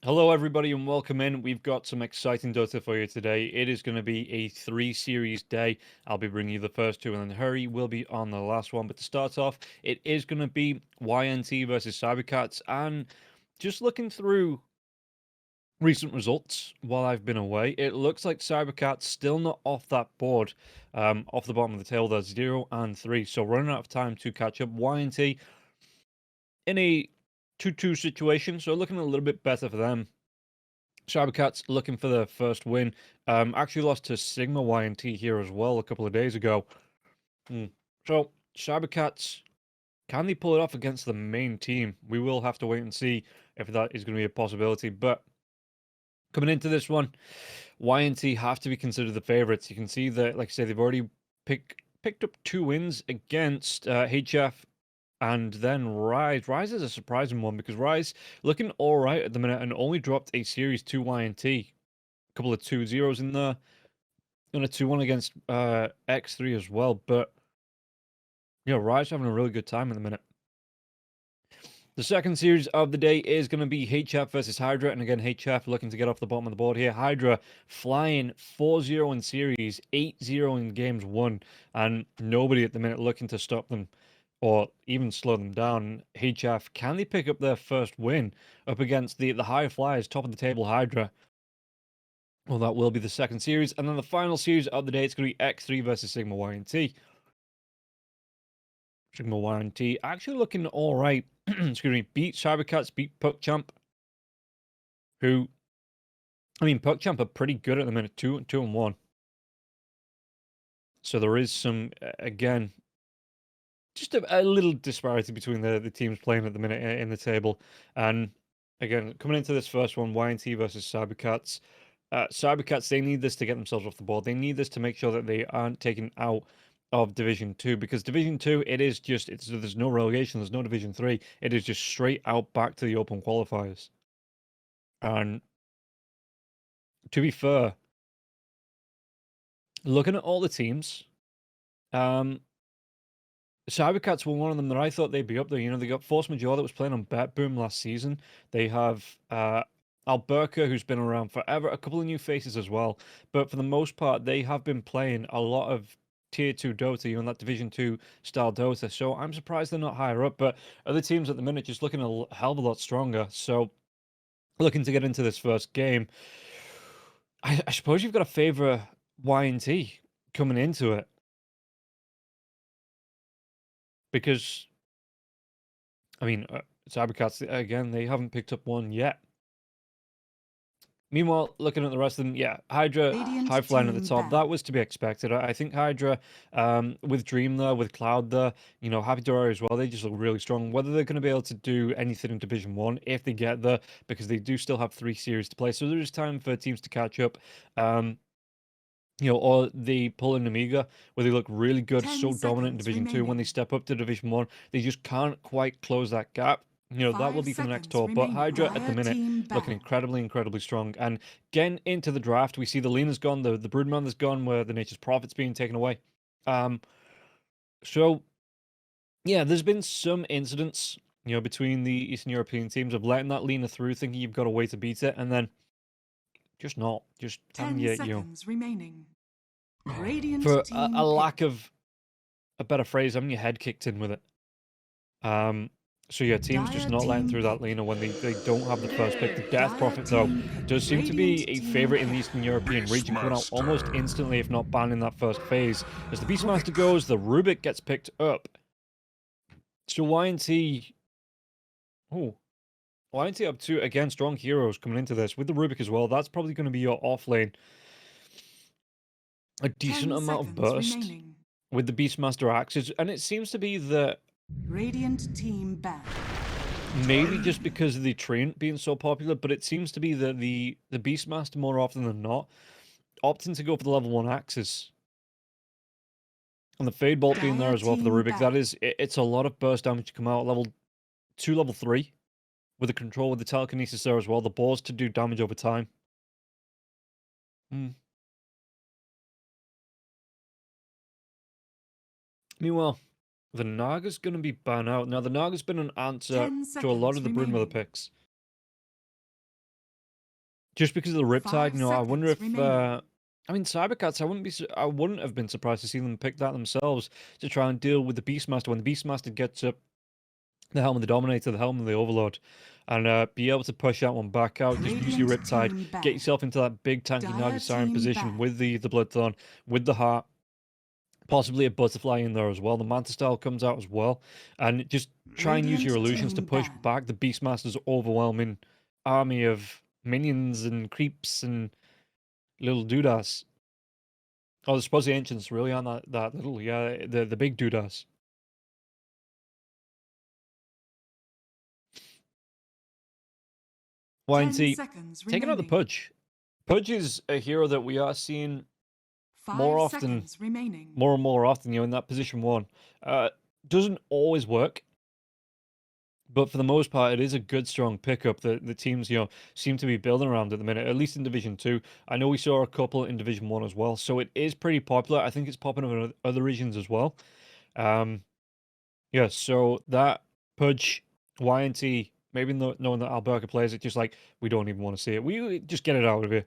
Hello, everybody, and welcome in. We've got some exciting Dota for you today. It is going to be a three-series day. I'll be bringing you the first two, and then Hurry will be on the last one. But to start off, it is going to be YNT versus cybercats. And just looking through recent results while I've been away, it looks like cybercats still not off that board. Off the bottom of the table, there's 0 and 3. So running out of time to catch up. YNT in a 2-2 situation, so looking a little bit better for them. Cybercats looking for their first win. Actually lost to Sigma YNT here as well a couple of days ago. So Cybercats, can they pull it off against the main team? We will have to wait and see if that is going to be a possibility. But coming into this one, YNT have to be considered the favourites. You can see that, like I say, they've already picked up 2 wins against HF and then Rise. Rise is a surprising one because Rise looking all right at the minute and only dropped a Series 2 YNT. A couple of 2-0s in there. And a 2-1 against X3 as well. But, yeah, Rise having a really good time at the minute. The second series of the day is going to be HF versus Hydra. And again, HF looking to get off the bottom of the board here. Hydra flying 4-0 in series, 8-0 in games won. And nobody at the minute looking to stop them or even slow them down. HF, can they pick up their first win up against the high flyers, top of the table Hydra? Well, that will be the second series. And then the final series of the day, it's going to be X3 versus Sigma YNT. Sigma YNT actually looking all right. Excuse me. Beat Cybercats, beat PuckChamp, who, I mean, PuckChamp are pretty good at the minute, 2-1. So there is some, again, just a little disparity between the teams playing at the minute in the table. And again, coming into this first one, YNT versus Cybercats. Cybercats, they need this to get themselves off the board. They need this to make sure that they aren't taken out of Division 2, because Division 2, there's no relegation, there's no Division 3. It is just straight out back to the open qualifiers. And to be fair, looking at all the teams, Cybercats were one of them that I thought they'd be up there. You know, they got Force Majeure that was playing on Bet Boom last season. They have Alberca, who's been around forever, a couple of new faces as well. But for the most part, they have been playing a lot of Tier 2 Dota, you know, that Division 2 style Dota. So I'm surprised they're not higher up. But other teams at the minute just looking a hell of a lot stronger. So looking to get into this first game, I suppose you've got to favour YNT coming into it. Because I mean, Cybercats, again, they haven't picked up one yet. Meanwhile, looking at the rest of them, yeah, Hydra, high flying at the top, that was to be expected. I think Hydra, with Dream there, with Cloud there, you know, Happy Dory as well, they just look really strong. Whether they're going to be able to do anything in Division 1, if they get there, because they do still have 3 series to play, so there is time for teams to catch up. You know, or they pull in Amiga, where they look really good, so dominant in Division 2. When they step up to Division 1, they just can't quite close that gap. You know, that will be for the next tour. But Hydra at the minute looking incredibly strong. And getting into the draft, we see the Lena's gone, the Broodmother's gone, where the Nature's Prophet's being taken away. So yeah, there's been some incidents, you know, between the Eastern European teams of letting that Lena through, thinking you've got a way to beat it, and then just not. Just having you know, remaining. Radiant for team a lack of a better phrase, having your head kicked in with it. So yeah, teams just not letting through that Lena when they don't have the first pick. The Death Prophet, though, does seem to be a favourite in the Eastern European region, coming out almost instantly, if not banned in that first phase. As the Beastmaster goes, the Rubik gets picked up. So YNT... Oh, YNT up to, again, strong heroes coming into this. With the Rubik as well, that's probably going to be your off lane. A decent amount of burst with the Beastmaster axes, and it seems to be that Radiant team back. maybe just because of the Treant being so popular, but it seems to be that the Beastmaster more often than not opting to go for the level 1 axes. And the Fade Bolt being there as well for the Rubik, that is, it's a lot of burst damage to come out level 2, level 3, with the control, with the telekinesis there as well, the balls to do damage over time. Meanwhile, the Naga's going to be banned out. Now, the Naga's been an answer to a lot of the Broodmother picks. just because of the Riptide. 5 You know, I wonder seconds if remaining. I mean, cybercats. I wouldn't have been surprised to see them pick that themselves to try and deal with the Beastmaster when the Beastmaster gets up the helm of the Dominator, the helm of the Overlord, and be able to push that one back out. Just use your Radiant Riptide, team get ban. yourself into that big tanky Dire Naga Siren team position ban. with the Bloodthorn, with the Heart, possibly a Butterfly in there as well. The Manta Style comes out as well, and just try and use your Radiant illusions to team push ban. back the Beastmaster's overwhelming army of minions and creeps and little doodas. Oh, I suppose the ancients really aren't that little. Yeah, the big doodas. Ten YNT seconds taking out the remaining. Pudge. Pudge is a hero that we are seeing more 5 often, seconds remaining. more and more often, in that position one. Doesn't always work, but for the most part, it is a good, strong pickup that the teams, seem to be building around at the minute, at least in Division 2. I know we saw a couple in Division 1 as well, so it is pretty popular. I think it's popping up in other regions as well. Yeah, so that Pudge, YNT, maybe knowing that Alberca plays it, just like, we don't even want to see it. We just get it out of here.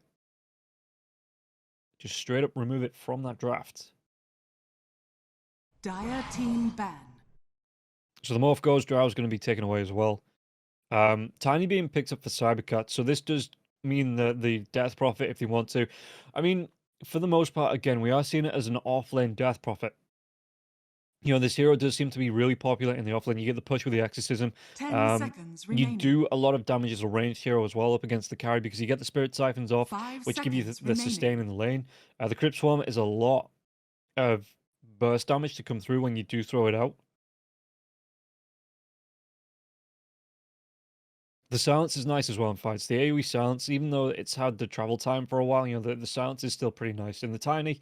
Just straight up remove it from that draft. Dire team ban. So the Morph Ghost Drow is going to be taken away as well. Tiny being picked up for Cybercat, so this does mean that the Death Prophet, if they want to. I mean, for the most part, again, we are seeing it as an off-lane Death Prophet. This hero does seem to be really popular in the offlane. You get the push with the Exorcism. 10 seconds You remaining. do a lot of damage as a ranged hero as well up against the carry because you get the Spirit Siphons off, 5 which give you seconds the sustain remaining. in the lane. The Crypt Swarm is a lot of burst damage to come through when you do throw it out. The silence is nice as well in fights. The AoE silence, even though it's had the travel time for a while, the silence is still pretty nice. In the Tiny,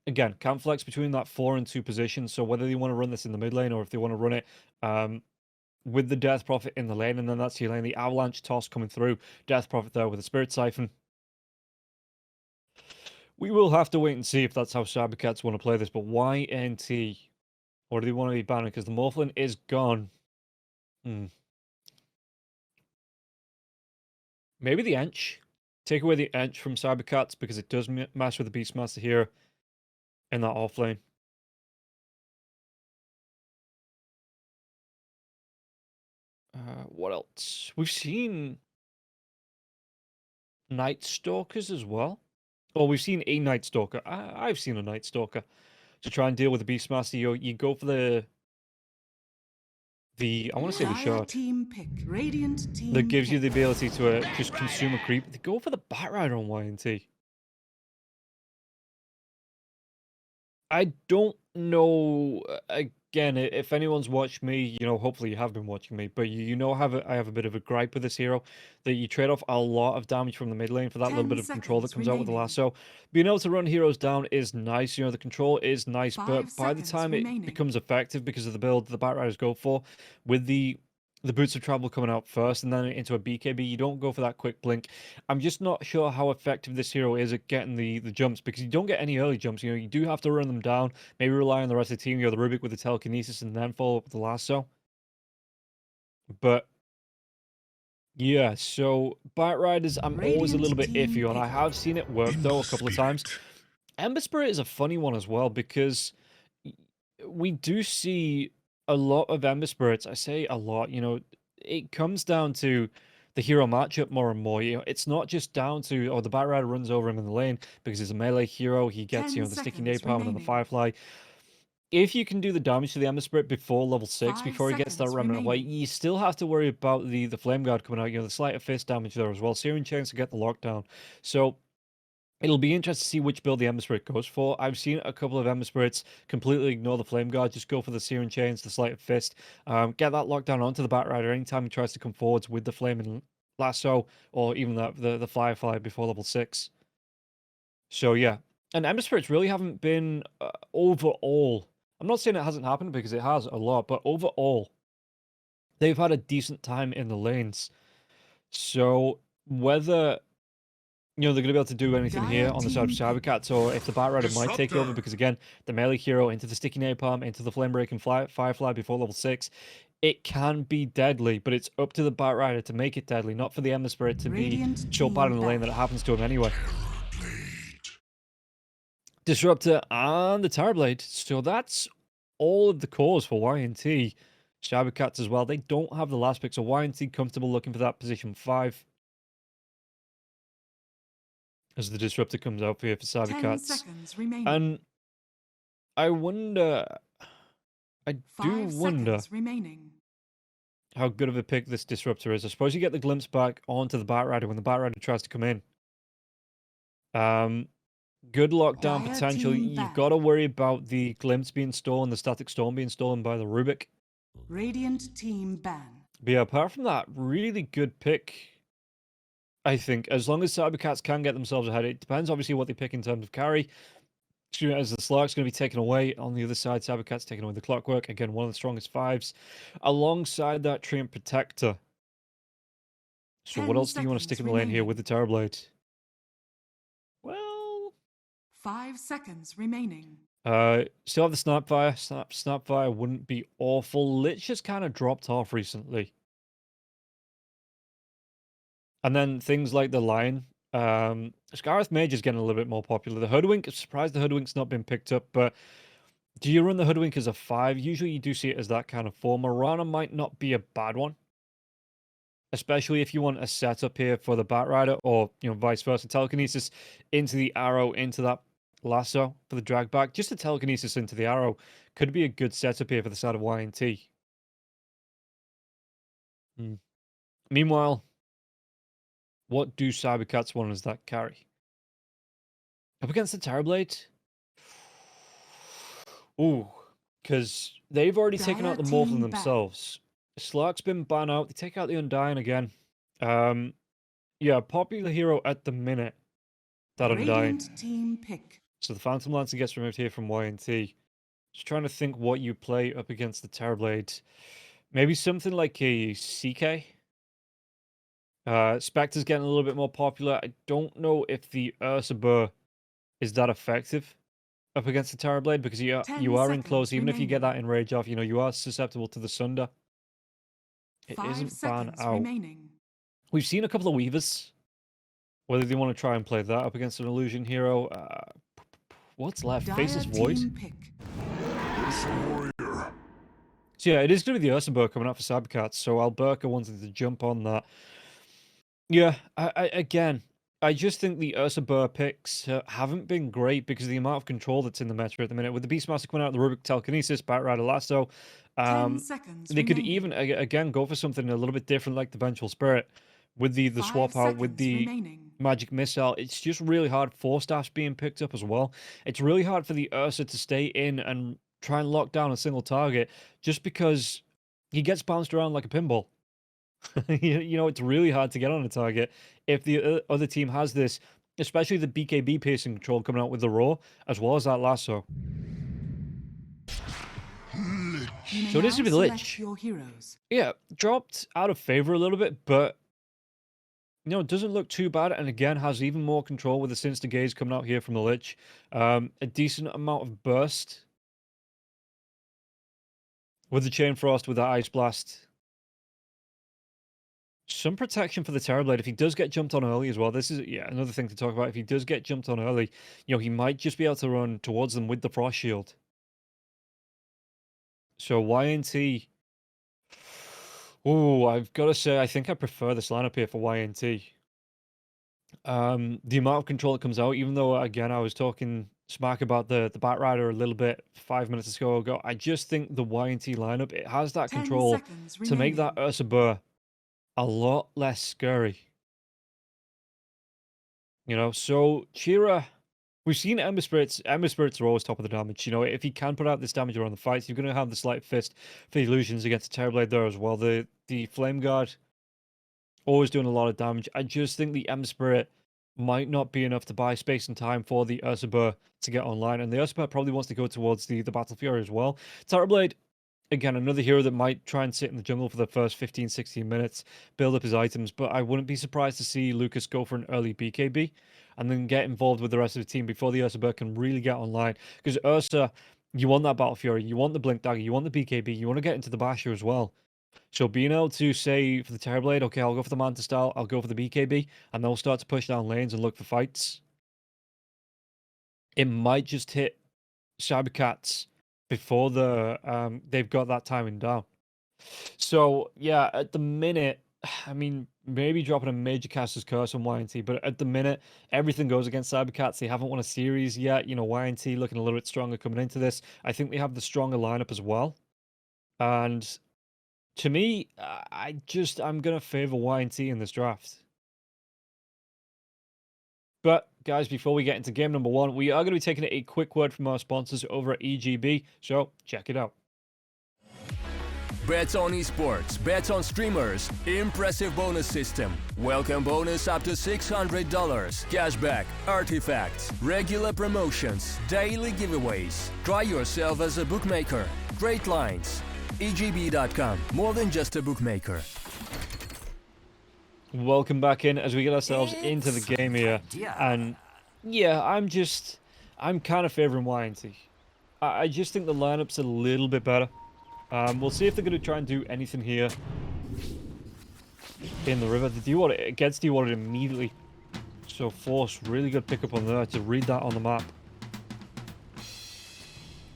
again, can flex between that 4 and 2 position. So whether you want to run this in the mid lane or if they want to run it with the Death Prophet in the lane, and then that's your lane, the Avalanche Toss coming through, Death Prophet there with the Spirit Siphon. We will have to wait and see if that's how Cybercats want to play this, but YNT, or do they want to be banned? Because the Morphlin is gone. Maybe the Ench. Take away the Ench from Cybercats because it does mess with the Beastmaster here in that offlane. What else? We've seen Night Stalkers as well. Oh, we've seen a Night Stalker. I've seen a Night Stalker to try and deal with the Beastmaster. You go for the I want to say the shard Team pick. Radiant team that gives you the pick. ability to just consume a creep. They go for the Batrider on YNT. I don't know. Again, if anyone's watched me, hopefully you have been watching me, but I have a bit of a gripe with this hero that you trade off a lot of damage from the mid lane for that little 10 bit of control that seconds comes out with the remaining. lasso. Being able to run heroes down is nice. The control is nice, 5 but by the seconds time it remaining. becomes effective because of the build the Batriders go for, with the Boots of Travel coming out first and then into a BKB, you don't go for that quick blink. I'm just not sure how effective this hero is at getting the jumps because you don't get any early jumps. You do have to run them down, maybe rely on the rest of the team, the Rubik with the telekinesis and then follow up with the lasso. But yeah, so Bite Riders, I'm always a little bit iffy on. I have seen it work though a couple of times. Ember Spirit is a funny one as well because we do see a lot of Ember Spirits. I say a lot, it comes down to the hero matchup more and more. It's not just down to, the Batrider runs over him in the lane because he's a melee hero. He gets, 10 the sticky seconds napalm and then the remaining. Firefly. If you can do the damage to the Ember Spirit before level 6, 5 before he gets that seconds remnant away, remaining. you still have to worry about the Flame Guard coming out, the Sleight of Fist damage there as well. Searing Chains to get the lockdown. So it'll be interesting to see which build the Ember Spirit goes for. I've seen a couple of Ember Spirits completely ignore the Flame Guard, just go for the Searing Chains, the Sleight of Fist, get that lockdown onto the Batrider anytime he tries to come forwards with the Flaming Lasso, or even the Firefly before level 6. So yeah, and Ember Spirits really haven't been overall. I'm not saying it hasn't happened because it has a lot, but overall, they've had a decent time in the lanes. So whether they're going to be able to do anything here on the side of Cybercats, or if the Batrider might take over, because again, the melee hero into the Sticky Napalm, into the Flame Break and Firefly before level 6, it can be deadly, but it's up to the Batrider to make it deadly, not for the Ember Spirit to be Radiant so bad in team the lane that it ban. happens to him anyway. Disruptor and the Terrorblade. So that's all of the cores for YNT. Cybercats as well. They don't have the last pick, so YNT comfortable looking for that position 5. As the Disruptor comes out here for 10 Cybercats. seconds remaining. And I wonder... I do 5 wonder seconds remaining. how good of a pick this Disruptor is. I suppose you get the glimpse back onto the Batrider when the Batrider tries to come in. Good lockdown Dire potential. team You've ban. got to worry about the glimpse being stolen, the static storm being stolen by the Rubik. Radiant team ban. But yeah, apart from that, really good pick, I think. As long as Cybercats can get themselves ahead, it depends obviously what they pick in terms of carry. As the Slark's going to be taken away, on the other side, Cybercats taking away the Clockwork. Again, one of the strongest 5s. Alongside that, Treant Protector. So what else do you want to stick in the lane here with the Terrorblade? Well... 5 seconds remaining. Still have the Snapfire. Snapfire wouldn't be awful. Lich has kind of dropped off recently. And then things like the Lion. Scarith Mage is getting a little bit more popular. The Hoodwink, I'm surprised the Hoodwink's not been picked up, but do you run the Hoodwink as a 5? Usually you do see it as that kind of 4. Marana might not be a bad one. Especially if you want a setup here for the Batrider, or vice versa. Telekinesis into the arrow, into that lasso for the drag back. Just a telekinesis into the arrow could be a good setup here for the side of YNT. Meanwhile, what do Cybercats want as that carry? Up against the Terrorblade? Ooh, because they've already taken out the Morphin themselves. Slark's been banned out. They take out the Undying again. Yeah, popular hero at the minute. That Undying. Team pick. So the Phantom Lancer gets removed here from YNT. Just trying to think what you play up against the Terrorblade. Maybe something like a CK. Spectre's getting a little bit more popular. I don't know if the Ursabur is that effective up against the Terrorblade, because you are in close. Even if you get that enrage off, you are susceptible to the Sunder. It isn't ban out. Remaining. We've seen a couple of Weavers. Whether they want to try and play that up against an Illusion hero. What's left? Faceless Void. So yeah, it is going to be the Ursabur coming out for Cybercats, so Alberca wanted to jump on that. Yeah, I just think the Ursabur picks haven't been great because of the amount of control that's in the meta at the minute. With the Beastmaster coming out, the Rubik Telekinesis, Batrider Lasso, 10 seconds they could remaining. even, again, go for something a little bit different like the Vengeful Spirit. With the swap out, with the Magic Missile, it's just really hard. 4 staffs being picked up as well. It's really hard for the Ursa to stay in and try and lock down a single target just because he gets bounced around like a pinball. It's really hard to get on a target if the other team has this, especially the BKB piercing control coming out with the Roar, as well as that Lasso. So it is going to be Lich. Yeah, dropped out of favor a little bit, but it doesn't look too bad, and again has even more control with the Sinister Gaze coming out here from the Lich. A decent amount of burst with the Chain Frost, with that Ice Blast. Some protection for the Terrorblade if he does get jumped on early as well. This is another thing to talk about. If he does get jumped on early, he might just be able to run towards them with the Frost Shield. So YNT. Oh, I've got to say, I think I prefer this lineup here for YNT. The amount of control that comes out, even though again I was talking smack about the Batrider a little bit 5 minutes ago, I just think the YNT lineup, it has that control to make that Ursabur a lot less scary. So Chira, we've seen Ember Spirits. Ember Spirits are always top of the damage. If he can put out this damage around the fights, you're going to have the Sleight Fist for the Illusions against the Terrorblade there as well. The Flame Guard, always doing a lot of damage. I just think the Ember Spirit might not be enough to buy space and time for the Ursabur to get online. And the Ursabur probably wants to go towards the Battle Fury as well. Terrorblade, again, another hero that might try and sit in the jungle for the first 15, 16 minutes, build up his items, but I wouldn't be surprised to see Lucas go for an early BKB and then get involved with the rest of the team before the Ursabur can really get online. Because Ursa, you want that Battle Fury, you want the Blink Dagger, you want the BKB, you want to get into the Basher as well. So being able to say for the Terrorblade, okay, I'll go for the Manta style, I'll go for the BKB, and they'll start to push down lanes and look for fights. It might just hit cybercats before they've got that timing down. So yeah, at the minute, I mean, maybe dropping a major caster's curse on YNT, but at the minute, everything goes against cybercats. They haven't won a series yet. You know, YNT looking a little bit stronger coming into this. I think they have the stronger lineup as well. And to me, I'm gonna favor YNT in this draft. But guys, before we get into game number one, we are going to be taking a quick word from our sponsors over at EGB. So check it out. Bets on esports, bets on streamers, impressive bonus system, welcome bonus up to $600, cashback, artifacts, regular promotions, daily giveaways. Try yourself as a bookmaker. Great lines. EGB.com, more than just a bookmaker. Welcome back in as we get ourselves into the game here. And yeah, I'm kind of favoring YNT. I just think the lineup's a little bit better. We'll see if they're going to try and do anything here in the river. The dewater, it gets dewatered immediately. So Force, really good pickup on there to read that on the map.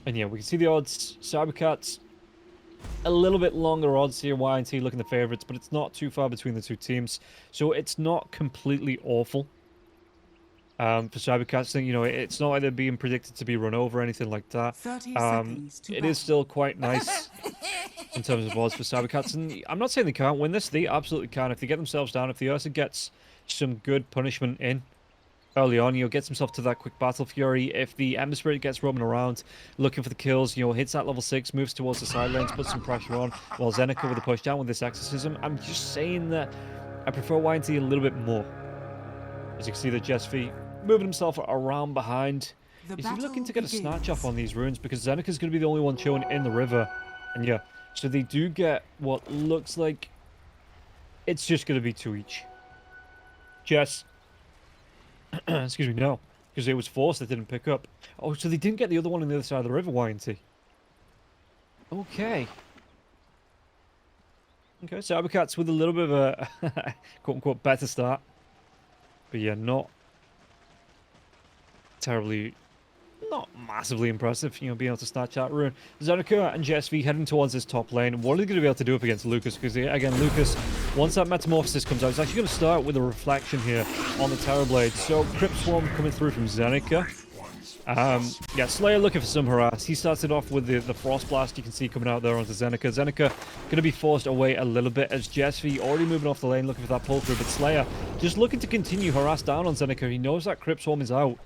And yeah, we can see the odds. Cybercats, a little bit longer odds here. YNT looking the favourites, but it's not too far between the two teams. So it's not completely awful. For cybercats, you know, it's not like they're being predicted to be run over or anything like that. 30 seconds to it is still quite nice in terms of odds for cybercats, and I'm not saying they can't win this. They absolutely can if they get themselves down. If the Ursa gets some good punishment in early on, you know, gets himself to that quick battle fury. If the Ember Spirit gets roaming around looking for the kills, you know, hits that level 6, moves towards the side lanes, puts some pressure on, while Zeneca with a push down with this exorcism. I'm just saying that I prefer YNT a little bit more. As you can see, the Jesvi moving himself around behind. Is he looking to get a snatch off on these runes? Because Zeneca's going to be the only one showing in the river. And yeah, so they do get what looks like it's just going to be 2 each. Jess. Excuse me, no. Because it was Force that didn't pick up. Oh, so they didn't get the other one on the other side of the river, YNT. Okay. Okay, Cybercats with a little bit of a quote-unquote better start. But yeah, not terribly, not massively impressive, you know, being able to snatch that rune. Zeneca and JSV heading towards this top lane. What are they going to be able to do up against Lucas? Because, again, Lucas, once that Metamorphosis comes out, he's actually going to start with a Reflection here on the Terrorblade. So, Crypt Swarm coming through from Zeneca. Yeah, Slayer looking for some harass. He started off with the Frost Blast you can see coming out there onto Zeneca. Zeneca going to be forced away a little bit as JSV already moving off the lane looking for that pull through. But Slayer just looking to continue harass down on Zeneca. He knows that Crypt Swarm is out.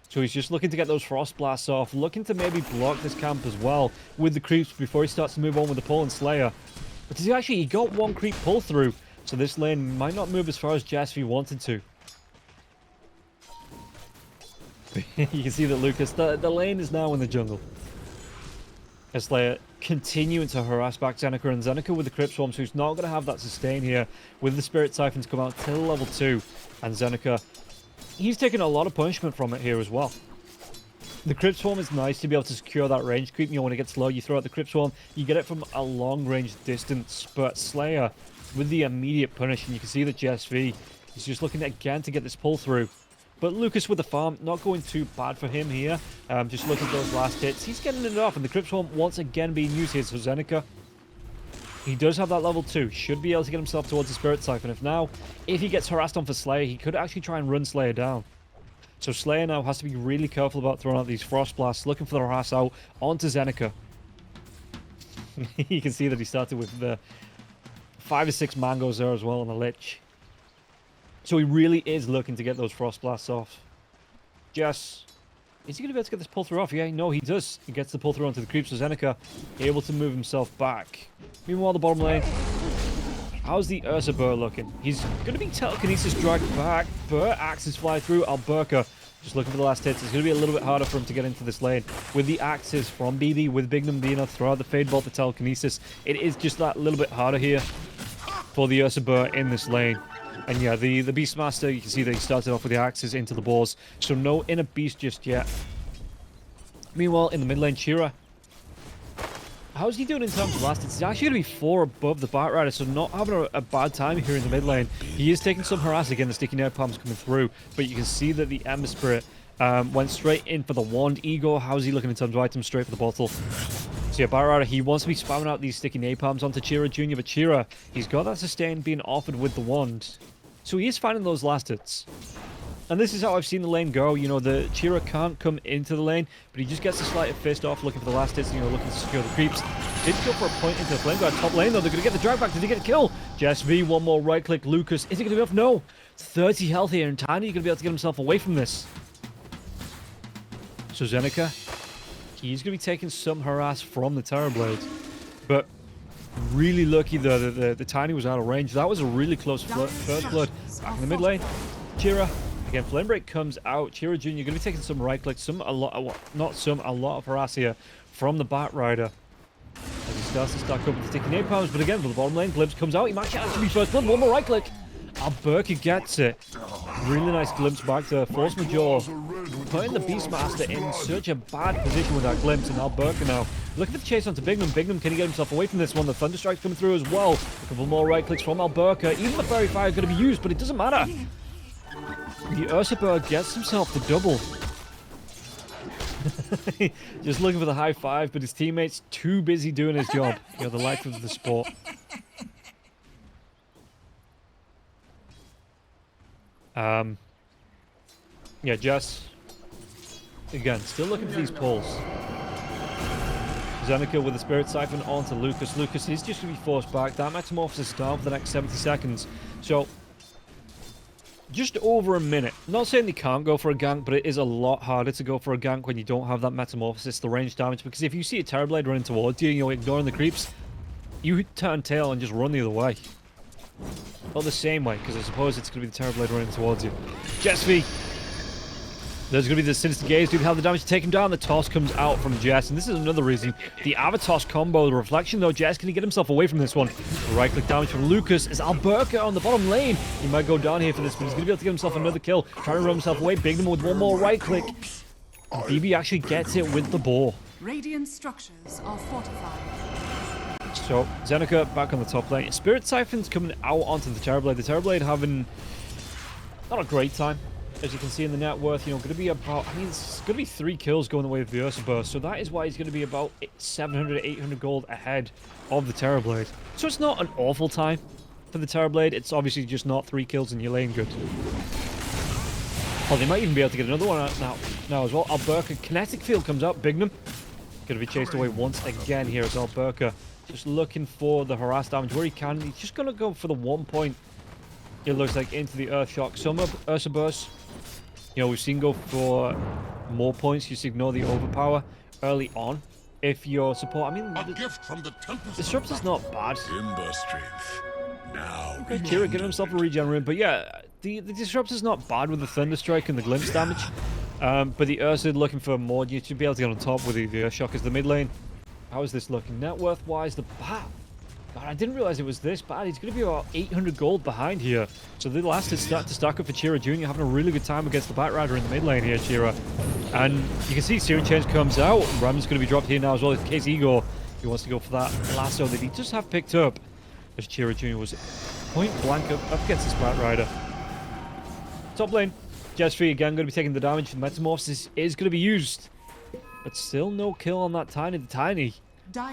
So he's just looking to get those Frost Blasts off, looking to maybe block this camp as well with the creeps before he starts to move on with the pull and Slayer. But he got one creep pull through, so this lane might not move as far as JSV wanted to. You can see that Lucas, the lane is now in the jungle. As Slayer continuing to harass back Zeneca, and Zeneca with the Crypt Swarm, so he's not going to have that sustain here with the Spirit Siphon to come out till level 2. And Zeneca, he's taking a lot of punishment from it here as well. The Crypt Swarm is nice to be able to secure that range creep. You know, when it gets low, you throw out the Crypt Swarm, you get it from a long range distance. But Slayer, with the immediate punish, and you can see that JSV is just looking again to get this pull through. But Lucas with the farm, not going too bad for him here. Just looking at those last hits. He's getting it off, and the Crypt Swarm once again being used here. So Zeneca, he does have that level 2. Should be able to get himself towards the Spirit Siphon. If he gets harassed on for Slayer, he could actually try and run Slayer down. So Slayer now has to be really careful about throwing out these Frost Blasts, looking for the harass out onto Zeneca. You can see that he started with the 5 or 6 mangoes there as well on the Lich. So he really is looking to get those Frost Blasts off. Jess, is he going to be able to get this pull through off? Yeah, no, he does. He gets the pull through onto the creeps. So Zeneca able to move himself back. Meanwhile, the bottom lane. How's the Ursa Burr looking? He's going to be telekinesis dragged back. Burr axes fly through. Alberca just looking for the last hits. It's going to be a little bit harder for him to get into this lane. With the axes from BB, with Bignum being able to throw out the Fade Bolt, the telekinesis, it is just that little bit harder here for the Ursa Burr in this lane. And yeah, the Beastmaster, you can see that he started off with the axes into the balls. So no inner beast just yet. Meanwhile, in the mid lane, Shira how's he doing in terms of last hits? He's actually going to be 4 above the Bat Rider, so not having a bad time here in the mid lane. He is taking some harass again, the sticky napalm's coming through, but you can see that the Ember Spirit went straight in for the wand. Ego, how's he looking in terms of items? Straight for the bottle. So yeah, Bat Rider, he wants to be spamming out these sticky napalms onto Chira Jr., but Chira, he's got that sustain being offered with the wand. So he is finding those last hits. And this is how I've seen the lane go. You know, the Chira can't come into the lane, but he just gets the sleight of fist off, looking for the last hits, you know, looking to secure the creeps. Did go for a point into the flame guard top lane, though. They're going to get the drag back. Did he get a kill? Jess V, one more right click. Lucas, is it going to be enough? No. 30 health here, and Tiny going to be able to get himself away from this. So Zeneca, he's going to be taking some harass from the Terrorblade, but really lucky that the Tiny was out of range. That was a really close first blood. Back in the mid lane, Chira. Again, Flame Break comes out. Chira Jr. going to be taking some right clicks, a lot of harass here from the Bat Rider. As he starts to stack up with the sticky napalms, but again, for the bottom lane, Glimpse comes out. He might actually be first blood. One more right click. Alberca gets it. Really nice glimpse back to Force Majeure. Putting the Beastmaster in such a bad position with that glimpse, and Alberca now looking for the chase onto Bignum. Bignum, can he get himself away from this one? The Thunderstrike's coming through as well. A couple more right clicks from Alberca. Even the Fairy Fire is going to be used, but it doesn't matter. The Usurper gets himself the double. Just looking for the high five, but his teammate's too busy doing his job. You know, the life of the sport. Yeah, Jess. Again, still looking for these pulls. Zeneca with the Spirit Siphon onto Lucas. Lucas is just going to be forced back. That Metamorphosis is down for the next 70 seconds. So, just over a minute. Not saying they can't go for a gank, but it is a lot harder to go for a gank when you don't have that Metamorphosis, the range damage. Because if you see a Terrorblade running towards you and you're ignoring the creeps, you turn tail and just run the other way. Not the same way, because I suppose it's going to be the Terrorblade running towards you. Jess V. There's going to be the Sinister Gaze. Do have the damage to take him down. The toss comes out from Jess, and this is another reason. The Avatos combo, the reflection though. Jess, can he get himself away from this one? Right click damage from Lucas as Alberca on the bottom lane. He might go down here for this, but he's going to be able to get himself another kill. Trying to run himself away. Bignum with one more right click. And BB actually gets it with the boar. Radiant structures are fortified. So, Zeneca back on the top lane. Spirit Siphon's coming out onto the Terrorblade. The Terrorblade having not a great time. As you can see in the net worth, you know, going to be about, I mean, it's going to be 3 kills going the way of the Ursa Burst. So that is why he's going to be about 700, 800 gold ahead of the Terrorblade. So it's not an awful time for the Terrorblade. It's obviously just not 3 kills and you're laying good. Oh, they might even be able to get another one out now as well. Alberca, Kinetic Field comes out. Bignum going to be chased away once again here as Alberca. Just looking for the harass damage where he can. He's just going to go for the 1 point. It looks like into the Earthshock. Some Ursa Burst, you know, we've seen go for more points. You just ignore the overpower early on. If your support, I mean, a gift from the Disruptor's not bad. Timber strength. Now, Okay, Chira getting himself a regen rune, but yeah, the Disruptor's not bad with the Thunderstrike and the Glimpse damage. But the Ursa looking for more. You should be able to get on top with the Earthshock as the mid lane. How is this looking? Net worth wise, the Bat. God, I didn't realize it was this bad. He's going to be about 800 gold behind here. So the last is start to stack up for Chira Jr. Having a really good time against the Bat Rider in the mid lane here, Chira. And you can see Searing Chains comes out. Ram's going to be dropped here now as well. In case Igor, he wants to go for that lasso that he just have picked up. As Chira Jr. was point blank up against this Bat Rider. Top lane. Jess3 again going to be taking the damage. The Metamorphosis is going to be used. But still no kill on that Tiny. The Tiny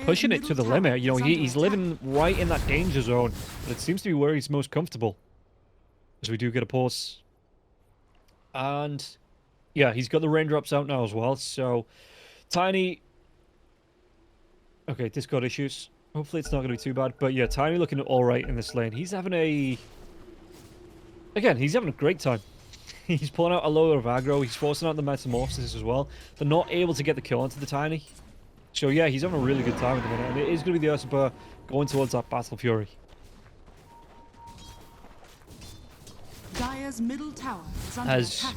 pushing it to the limit. You know, he's living right in that danger zone. But it seems to be where he's most comfortable. As we do get a pause. And yeah, he's got the raindrops out now as well. So Tiny. Okay, Discord issues. Hopefully it's not going to be too bad. But yeah, Tiny looking alright in this lane. He's having a... Again, he's having a great time. He's pulling out a load of aggro. He's forcing out the Metamorphosis as well. They're not able to get the kill onto the Tiny. So yeah, he's having a really good time at the minute. And it is going to be the Usurper going towards that Battle Fury. Dire's middle tower is under As attack.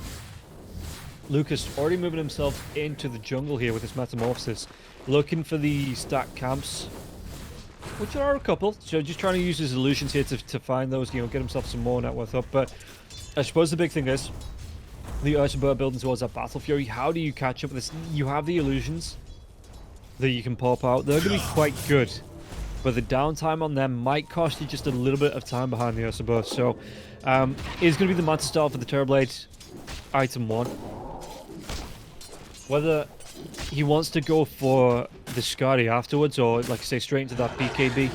Lucas already moving himself into the jungle here with his Metamorphosis. Looking for the stack camps. Which are a couple. So just trying to use his illusions here to find those, you know, get himself some more net worth up. But I suppose the big thing is the Usurper building towards that Battle Fury. How do you catch up with this? You have the illusions. that you can pop out. They're going to be quite good. But the downtime on them might cost you just a little bit of time behind the Ursa Burst. So, it's going to be the man to start for the Terrorblade item 1. Whether he wants to go for the Scotty afterwards or, like I say, straight into that BKB.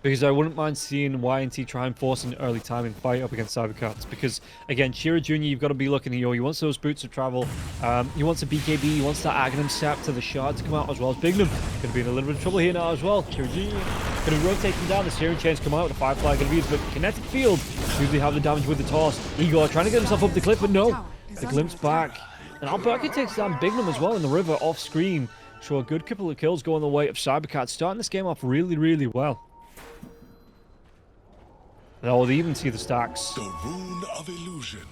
Because I wouldn't mind seeing YNT try and force an early timing fight up against cybercats. Because, again, Shira Jr., you've got to be looking here. He wants those boots of travel. He wants a BKB. He wants that Aghanim Sap to the shard to come out as well as Bignum. Going to be in a little bit of trouble here now as well. Shira Jr. going to be rotating down. The Searing Chains come out. The Firefly going to be a bit kinetic field. Usually have the damage with the toss. Igor trying to get himself up the cliff, but no. The glimpse back. And Alberca takes down Bignum as well in the river off screen. So a good couple of kills going the way of cybercats. Starting this game off really, really well. Now they even see the stacks. The Rune of Illusion.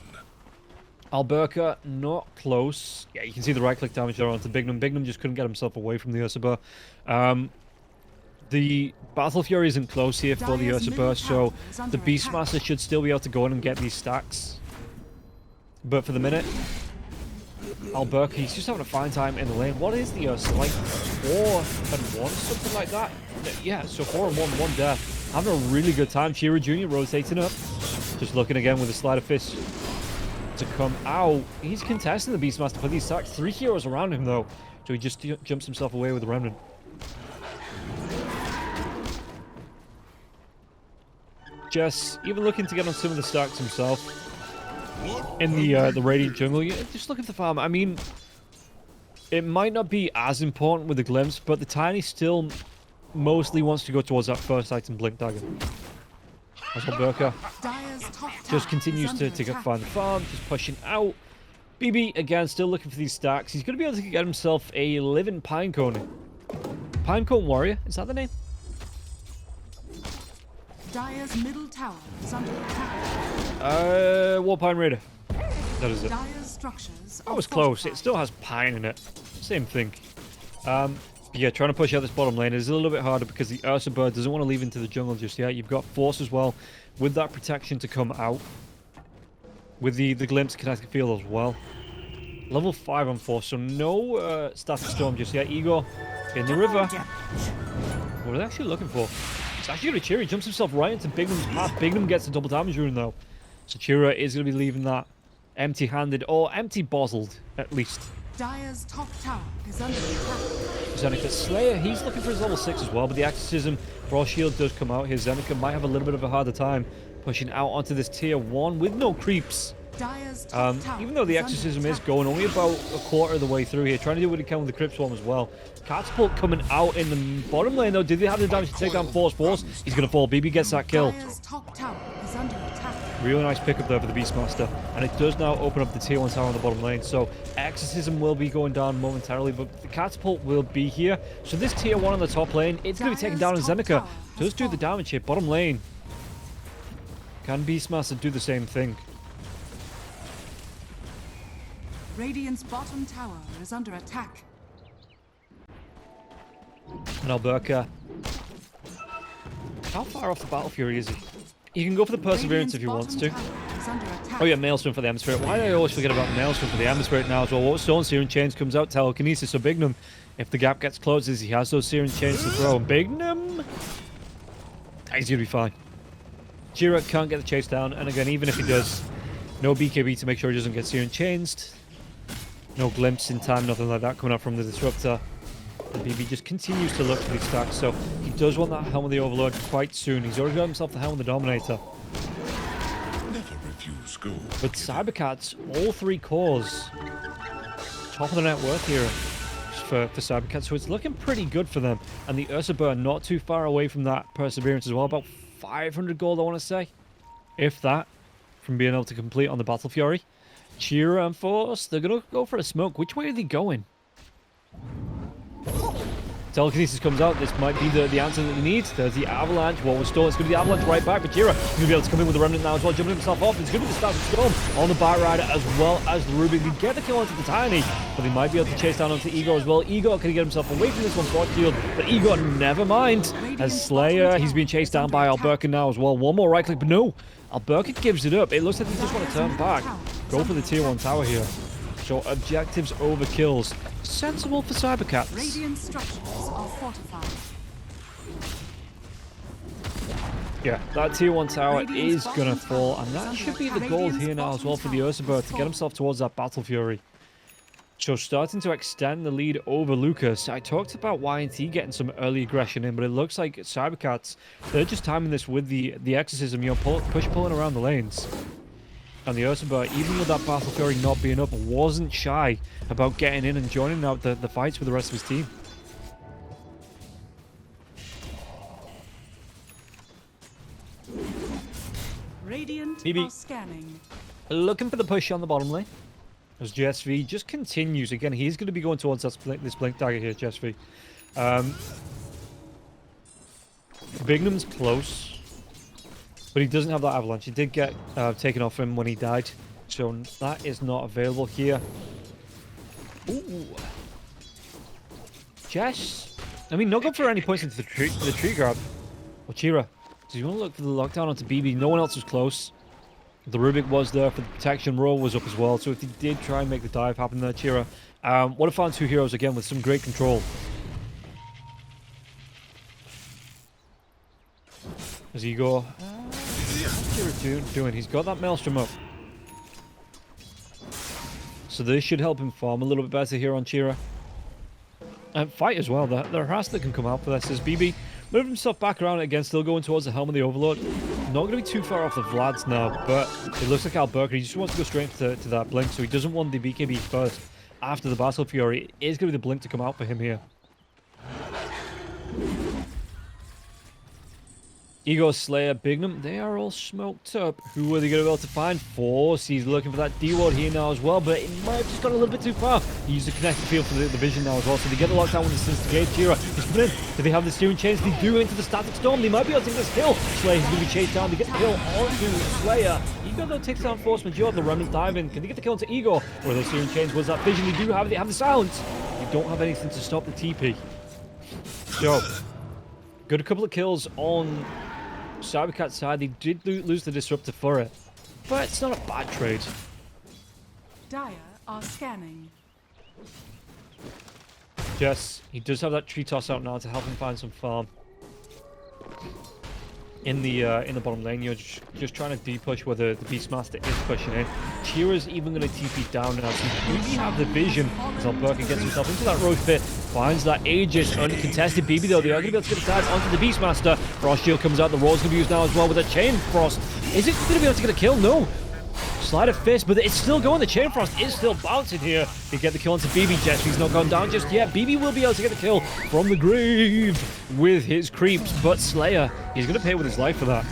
Alberca not close. Yeah, you can see the right-click damage there onto Bignum. Bignum just couldn't get himself away from the Ursa Burst. The Battle Fury isn't close here for the Ursa Burst, so the Beastmaster should still be able to go in and get these stacks. But for the minute, Alberca, he's just having a fine time in the lane. What is the Ursa? Like 4-1, something like that? Yeah, so 4-1, 1 death. Having a really good time. Shira Jr. rotating up. Just looking again with a sleight of fist to come out. He's contesting the Beastmaster for these stacks. 3 heroes around him, though. So he just jumps himself away with the Remnant. Jess, even looking to get on some of the stacks himself. In the Radiant Jungle. Just looking to farm. I mean, it might not be as important with the Glimpse, but the Tiny still mostly wants to go towards that first item, Blink Dagger. As Alberca just continues to find the farm, just pushing out. BB, again, still looking for these stacks. He's going to be able to get himself a living Pinecone. Pinecone Warrior, is that the name? Dire's middle tower is under attack. Warpine Raider. That is it. Dire's structures That was close. It still has Pine in it. Same thing. Yeah, trying to push out this bottom lane is a little bit harder because the Ursa Bird doesn't want to leave into the jungle just yet. You've got Force as well with that protection to come out. With the Glimpse Kinetic Field as well. Level 5 on Force, so no Static Storm just yet. Igor in the river. What are they actually looking for? It's actually going to Chira. He jumps himself right into Bignum's path. Bignum gets a double damage rune though. So Chira is going to be leaving that empty-handed, or empty-bozzled at least. Dire's top tower is under attack. Zeneca Slayer, he's looking for his level 6 as well, but the Exorcism Frost Shield does come out here. Zeneca might have a little bit of a harder time pushing out onto this tier 1 with no creeps. Even though the Exorcism is going only about a quarter of the way through here, trying to do what he can with the Crypt Swarm as well. Catapult coming out in the bottom lane though. Did they have the damage to take down Force? He's going to fall. BB gets that kill. Real nice pickup there for the Beastmaster. And it does now open up the tier 1 tower on the bottom lane. So Exorcism will be going down momentarily, but the Catapult will be here. So this tier 1 on the top lane, it's going to be taken down, and Zeneca does do the damage here. Bottom lane. Can Beastmaster do the same thing? Radiant's bottom tower is under attack. And Alberca. How far off the Battle Fury is he? He can go for the Perseverance if he wants to. Oh yeah, Maelstrom for the Ember Spirit. Why do I always forget about Maelstrom for the Ember Spirit now as well? What Stone Searing Chains comes out, Telekinesis. So Bignum, if the gap gets closed, he has those Searing Chains to throw. And Bignum, he's gonna be fine. Jira can't get the chase down, and again, even if he does, no BKB to make sure he doesn't get Searing Chains. No glimpse in time, nothing like that coming up from the Disruptor. And BB just continues to look for these stacks, so he does want that Helm of the Overlord quite soon. He's already got himself the Helm of the Dominator. Never refuse gold. But Cybercats, all 3 cores, top of the net worth here for Cybercats, so it's looking pretty good for them. And the Ursa Burn not too far away from that Perseverance as well, about 500 gold I want to say, if that, from being able to complete on the Battle Fury. Chira and Force, they're going to go for a smoke. Which way are they going? Telekinesis comes out. This might be the answer that they need. There's the Avalanche. What was stolen? It's going to be the Avalanche right back. But Chira is going to be able to come in with the Remnant now as well, jumping himself off. It's going to be the Static Storm on the Bat Rider as well as the Ruby. They get the kill onto the Tiny, but they might be able to chase down onto Igor as well. Igor can get himself away from this one, Frost Shield, but Igor never mind. As Slayer, he's being chased down by Alberca now as well. One more right click, but no. Alberca gives it up. It looks like they just want to turn back. Go for the tier 1 tower here. So objectives over kills. Sensible for cybercats. Radiant structures are fortified. Yeah, that tier 1 tower Radiant's is gonna bottom fall, tower and that is should be under the attack. goal Radiant's here now as well for the bottom Ursa tower to get himself towards that Battle Fury. So starting to extend the lead over Lucas. I talked about YNT getting some early aggression in, but it looks like cybercats, they're just timing this with the exorcism, you know, push-pulling around the lanes. And the Ursa, even with that Battle Fury not being up, wasn't shy about getting in and joining out the fights with the rest of his team. Radiant BB. are scanning. Looking for the push on the bottom lane. As GSV just continues. Again, he's going to be going towards this Blink Dagger here, GSV. Bignum's close. But he doesn't have that Avalanche. He did get taken off him when he died. So that is not available here. Ooh. Jess. I mean, not going for any points into the tree grab. Or Chira. So you want to look for the lockdown onto BB. No one else was close. The Rubik was there for the protection. Roll was up as well. So if he did try and make the dive happen there, Chira would have found two heroes again with some great control. As Igor, what's Chira doing? He's got that Maelstrom up. So this should help him farm a little bit better here on Chira. And fight as well. The harass that can come out for this is BB. Move himself back around again, still going towards the Helm of the Overlord. Not going to be too far off the Vlads now, but it looks like Alberca, he just wants to go straight to that Blink, so he doesn't want the BKB first. After the Battle Fury, it is going to be the Blink to come out for him here. Ego, Slayer, Bignum, they are all smoked up. Who are they going to be able to find? Force, he's looking for that D-Ward here now as well, but it might have just gone a little bit too far. He used the connected field for the vision now as well, so they get the lockdown with the Sinister Gate. Chira, he's coming in. Do they have the steering chains? They do into the Static Storm. They might be able to take this kill. Slayer's going to be chased down. They get the kill onto Slayer. Ego though takes down Force Majeure. The Remnants dive in. Can they get the kill onto Ego? Or those steering chains? Was that vision? They do have it. They have the silence. They don't have anything to stop the TP. So, got a couple of kills on Cybercat's side. They did lose the Disruptor for it, but it's not a bad trade. Dire are scanning. Yes, he does have that tree toss out now to help him find some farm in the bottom lane. You're just trying to de-push where the Beastmaster is pushing in. Chira's even going to TP down now, so you really have the vision as Alberca gets himself into that road pit, finds that Aegis uncontested. BB though, they are going to be able to get a dive onto the Beastmaster. Frost Shield comes out, the Roar's going to be used now as well with a Chain Frost. Is it going to be able to get a kill? No. Slide of Fist, but it's still going. The Chain Frost is still bouncing here. They get the kill onto BB. He's not gone down just yet. BB will be able to get the kill from the grave with his creeps, but Slayer, he's going to pay with his life for that.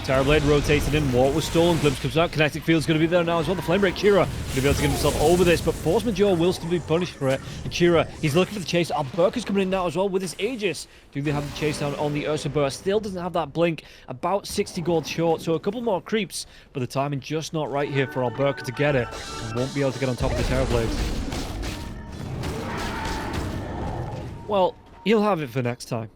Terrorblade rotated in. Wart was stolen. Glimpse comes out. Kinetic Field's going to be there now as well. The Flamebreak Chira going to be able to get himself over this, but Force Majeure will still be punished for it. And Chira, he's looking for the chase. Alberca's coming in now as well with his Aegis. Do they have the chase down on the Ursa Burst? Still doesn't have that blink. About 60 gold short, so a couple more creeps, but the timing just not right here for Alberca to get it. Won't be able to get on top of the Terrorblades. Well, he'll have it for next time.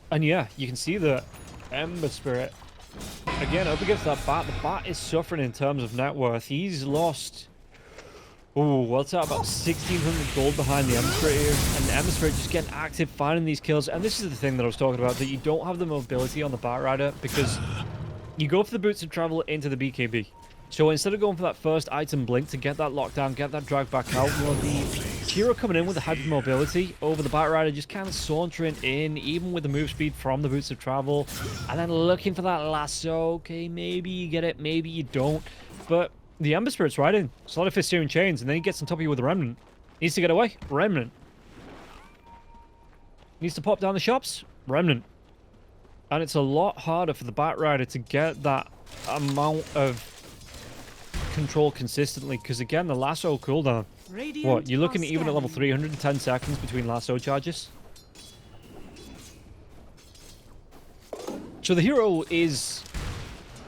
And yeah, you can see the Ember Spirit, again, up against that Bat. The Bat is suffering in terms of net worth. He's lost, what's that, about 1,600 gold behind the Ember Spirit here. And the Ember Spirit just getting active, finding these kills. And this is the thing that I was talking about, that you don't have the mobility on the Bat Rider, because you go for the boots of travel into the BKB. So instead of going for that first item blink to get that lockdown, get that drag back out, well, the Chira coming in with the hyper mobility over the Bat Rider, just kind of sauntering in, even with the move speed from the boots of travel, and then looking for that lasso. Okay, maybe you get it, maybe you don't, but the Ember Spirit's right in. Slide of Fist steering chains, and then he gets on top of you with the Remnant. Needs to get away, Remnant. Needs to pop down the shops, Remnant. And it's a lot harder for the Bat Rider to get that amount of control consistently, because again, the lasso cooldown. What, you're looking at even at level 310 seconds between lasso charges. So the hero is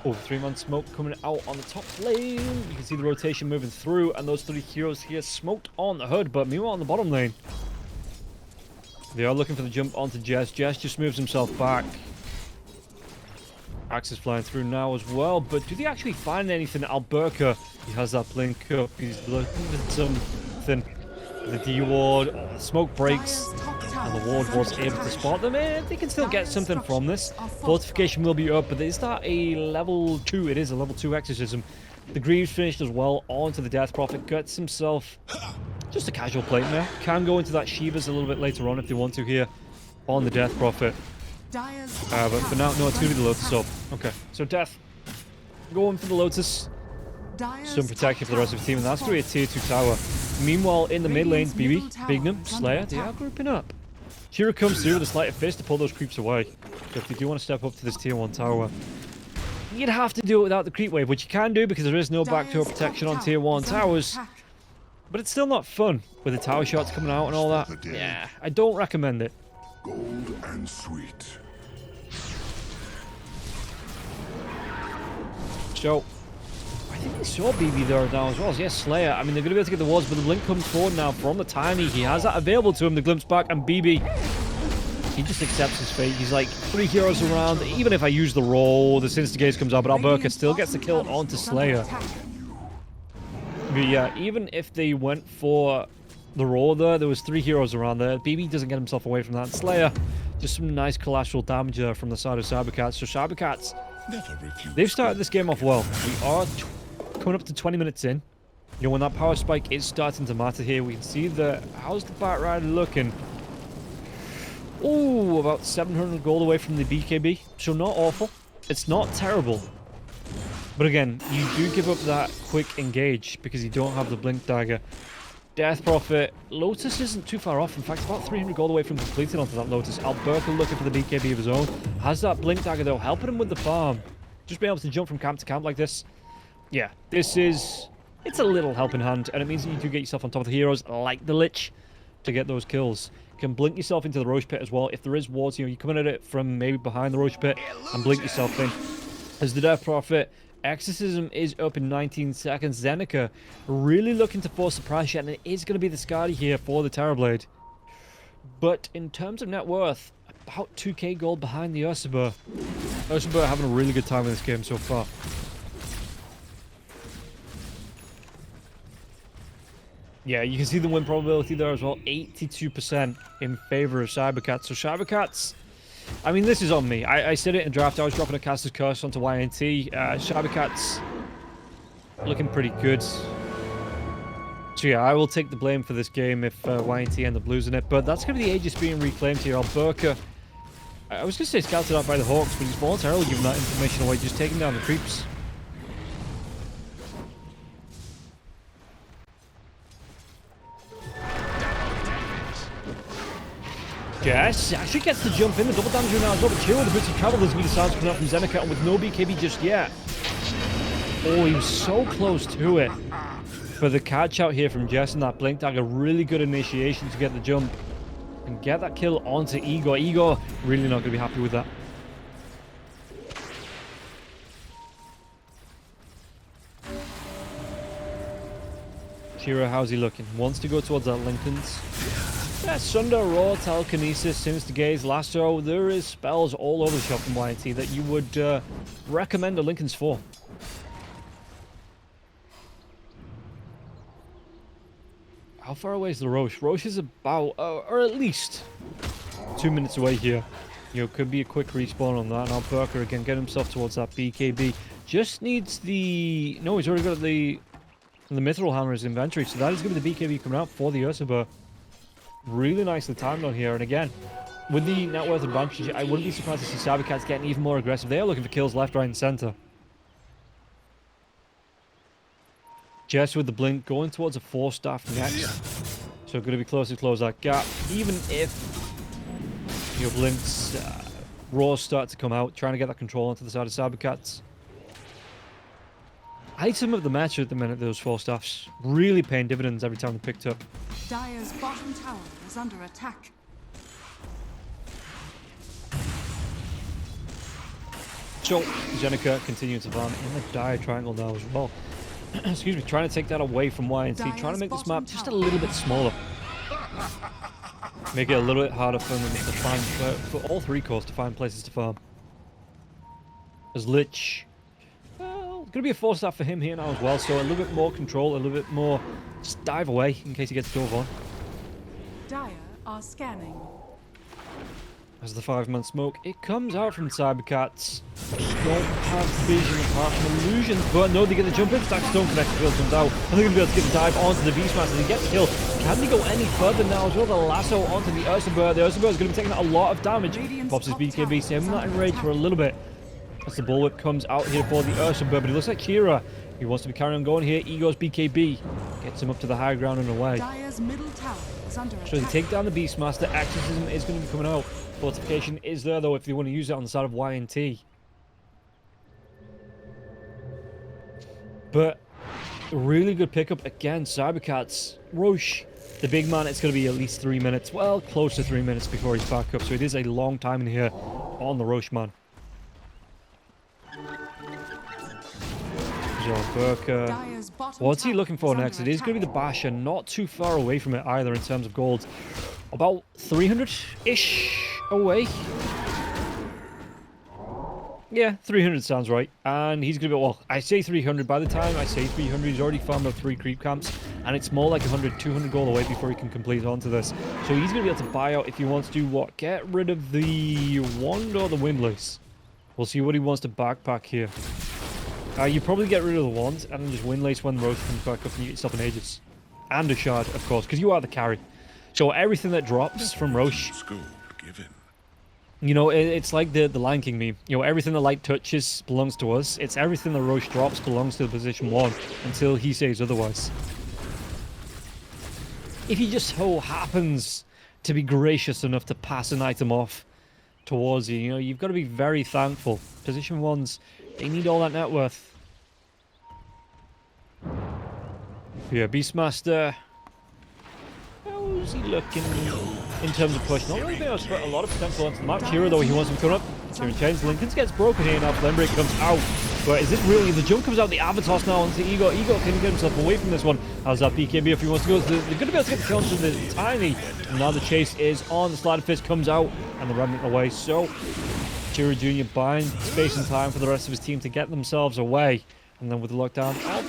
3-man smoke coming out on the top lane. You can see the rotation moving through, and those 3 heroes here smoked on the hood, but meanwhile on the bottom lane, they are looking for the jump onto Jess. Jess just moves himself back. Axes flying through now as well, but do they actually find anything? Alberca, he has that blink up. He's looking for something. The D ward, smoke breaks, and the ward was able to spot them. They can still get something from this. Fortification will be up, but is that a level 2? It is a level 2 exorcism. The Greaves finished as well onto the Death Prophet. Gets himself just a casual plate there. Can go into that Shivas a little bit later on if they want to here on the Death Prophet. But for now, no, it's going to be the Lotus Orb. Okay, so Death going for the Lotus. Some protection for the rest of the team, and that's going to be a tier 2 tower. Meanwhile, in the mid lane, BB, Bignum, Slayer, they are grouping up. Shira comes through with a sleight of fist to pull those creeps away. So if they do want to step up to this tier 1 tower, you'd have to do it without the creep wave, which you can do because there is no backdoor protection on tier 1 towers. But it's still not fun with the tower shots coming out and all that. Yeah, I don't recommend it. Gold and sweet. So, I think we saw BB there now as well. So yes, Slayer. I mean, they're going to be able to get the wards, but the blink comes forward now from the Tiny. He has that available to him, the glimpse back, and BB, he just accepts his fate. He's like, 3 heroes around. Even if I use the roll, the Sinister Gaze comes out, but Alberca still gets the kill onto Slayer. But yeah, even if they went for the roll there was 3 heroes around there. BB doesn't get himself away from that. And Slayer, just some nice collateral damage there from the side of Cybercats. So Cybercats, they've started this game off well. We are coming up to 20 minutes in. You know, when that power spike is starting to matter here, we can see how's the Bat Rider looking? Oh, about 700 gold away from the BKB. So not awful. It's not terrible. But again, you do give up that quick engage because you don't have the blink dagger. Death Prophet, Lotus isn't too far off. In fact, about 300 gold away from completing onto that Lotus. Alberca looking for the BKB of his own. Has that blink dagger though, helping him with the farm. Just being able to jump from camp to camp like this. Yeah, it's a little helping hand, and it means that you do get yourself on top of the heroes like the Lich to get those kills. You can blink yourself into the Roche Pit as well. If there is wards, you know, you're coming at it from maybe behind the Roche Pit and blink yourself in. As the Death Prophet, Exorcism is up in 19 seconds. Zeneca really looking to force the pressure, and it is going to be the Skadi here for the Terrorblade. But in terms of net worth, about 2k gold behind the Ursula. Ursula having a really good time in this game so far. Yeah, you can see the win probability there as well. 82% in favor of Cybercats. So Cybercats, I mean, this is on me. I said it in draft. I was dropping a Caster's Curse onto YNT. Cybercats looking pretty good. So yeah, I will take the blame for this game if YNT end up losing it. But that's going to be the Aegis being reclaimed here. Alberca, I was going to say scouted out by the Hawks, but he's voluntarily giving that information away, just taking down the creeps. Yes, actually gets to jump in. The double damage now is over. Chill with the booty travel. There's going to be the sounds coming out from Zeneca, and with no BKB just yet. Oh, he was so close to it. For the catch out here from Jess and that blink dagger, really good initiation to get the jump and get that kill onto Igor. Igor really not going to be happy with that. Shira, how's he looking? Wants to go towards that Lincoln's. Yeah, Sunder, Raw, Telekinesis, Sinister Gaze, Lasso. There is spells all over the shop from YNT that you would recommend a Lincoln's for. How far away is the Roche? Roche is about, or at least 2 minutes away here. You know, could be a quick respawn on that. And Alberca again, get himself towards that BKB. Just needs the... No, he's already got the Mithril Hammer in his inventory. So that is going to be the BKB coming out for the Ursula. Really nicely timed on here. And again, with the net worth advantage, I wouldn't be surprised to see Cybercats getting even more aggressive. They are looking for kills left, right, and center. Jess with the blink, going towards a 4-staff next. So going to be close to close that gap. Even if your blinks, Raws start to come out, trying to get that control onto the side of Cybercats. Item of the match at the minute, those 4-staffs. Really paying dividends every time they're picked up. Dire's bottom tower is under attack. So, Zeneca continuing to farm in the Dire Triangle now as well. Excuse me, trying to take that away from YNT, trying to make this map just a little bit smaller. Make it a little bit harder for them to find, for all 3 cores to find places to farm. as Lich. Well, going to be a 4-star for him here now as well, so a little bit more control, a little bit more just dive away in case he gets dove on. Dire are scanning. As the 5-man smoke, it comes out from cybercats. Don't have vision apart from illusions, but no, they get the jump in. Stack Stone Connector field comes out, and they're going to be able to get the dive onto the Beastmaster. They get the kill. Can they go any further now as well? The lasso onto the Ursubur. The Ursubur is going to be taking a lot of damage. Pops his BKB, saving that in rage for a little bit. As the bullwhip comes out here for the Ursubur, but it looks like Kira. He wants to be carrying on going here. Ego's BKB gets him up to the high ground and away. Dire's middle tower is under So they attack. take down the Beastmaster. Exorcism is going to be coming out. Fortification is there though if they want to use it on the side of YNT. But really good pickup again. Cybercats. Roche. The big man, it's going to be at least 3 minutes. Well, close to 3 minutes before he's back up. So it is a long time in here on the Roche man. Burka. Dire's bottom What's he tower looking for is next? It under is going to be the Basher. Not too far away from it either in terms of gold. About 300-ish away. Yeah, 300 sounds right. And he's going to be, well, I say 300. By the time I say 300, he's already farmed up 3 creep camps. And it's more like 100, 200 gold away before he can complete onto this. So he's going to be able to buy out if he wants to, what? Get rid of the wand or the windlace. We'll see what he wants to backpack here. You probably get rid of the wand and then just windlace when the roast comes back up and you get yourself an Aegis. And a shard, of course, because you are the carry. So everything that drops from Roche, School given. you know, it's like the Lion King meme. You know, everything the light touches belongs to us. It's everything the Roche drops belongs to the position 1 until he says otherwise. If he just so happens to be gracious enough to pass an item off towards you, you know, you've got to be very thankful. Position 1s, they need all that net worth. Yeah, Beastmaster. How's he looking in terms of push? Not really being able to put a lot of potential onto the map. Kira, though, he wants him to come up. Kieran Chains. Lincoln's gets broken here now. Flame Break comes out. But is this really? The jump comes out. The Avatos now onto Ego. Ego can get himself away from this one. How's that BKB if he wants to go? They're going to be able to get the kill onto the Tiny. And now the chase is on. The Slider Fist comes out. And the Remnant away. So, Kira Jr. buying space and time for the rest of his team to get themselves away. And then with the lockdown out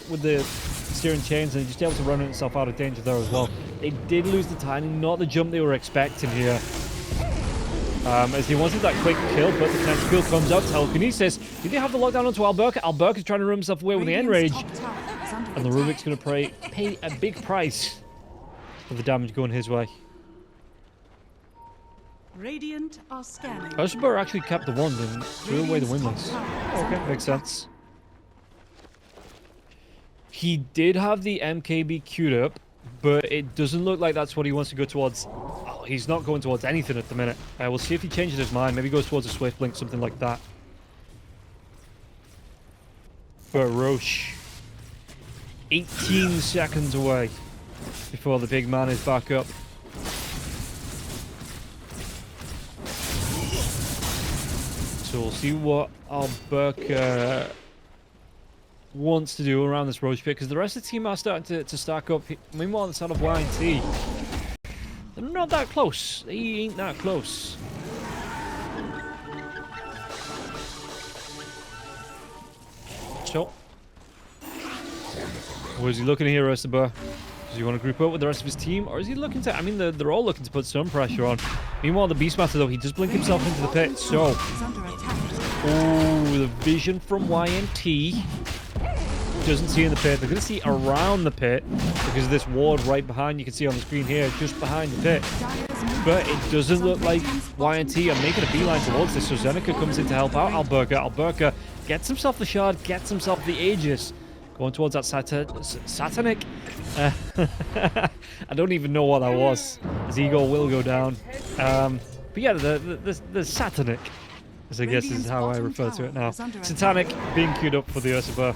with the steering chains, and just able to run himself out of danger there as well. They did lose the timing, not the jump they were expecting here. As they wanted that quick kill, but the next kill comes out. Telekinesis. Did they have the lockdown onto Alberca? Alberca's trying to run himself away with the Enrage. And the Rubik's going to pay a big price for the damage going his way. Radiant are scanning. Ursubur actually kept the wand and threw away the windlass. Okay, makes sense. He did have the MKB queued up, but it doesn't look like that's what he wants to go towards. Oh, he's not going towards anything at the minute. We'll see if he changes his mind. Maybe goes towards a Swift Blink, something like that. But Roche, 18 seconds away before the big man is back up. So we'll see what Alberca wants to do around this Roche pit, because the rest of the team are starting to stack up. Meanwhile, on the side of YNT, they're not that close. They ain't that close. So, what is he looking at here, Ursubur? Does he want to group up with the rest of his team, or is he looking to... I mean, they're all looking to put some pressure on. Meanwhile, the Beastmaster, though, he does blink himself into the pit, so... Oh, the vision from YNT. Doesn't see in the pit. They're going to see around the pit because of this ward right behind. You can see on the screen here, just behind the pit. But it doesn't look like YNT are making a beeline towards this. So Zeneca comes in to help out Alberca. Alberca gets himself the shard, gets himself the Aegis. Going towards that satanic. I don't even know what that was. His ego will go down. But yeah, the satanic, as I guess is how I refer to it now. Satanic being queued up for the Ursubur.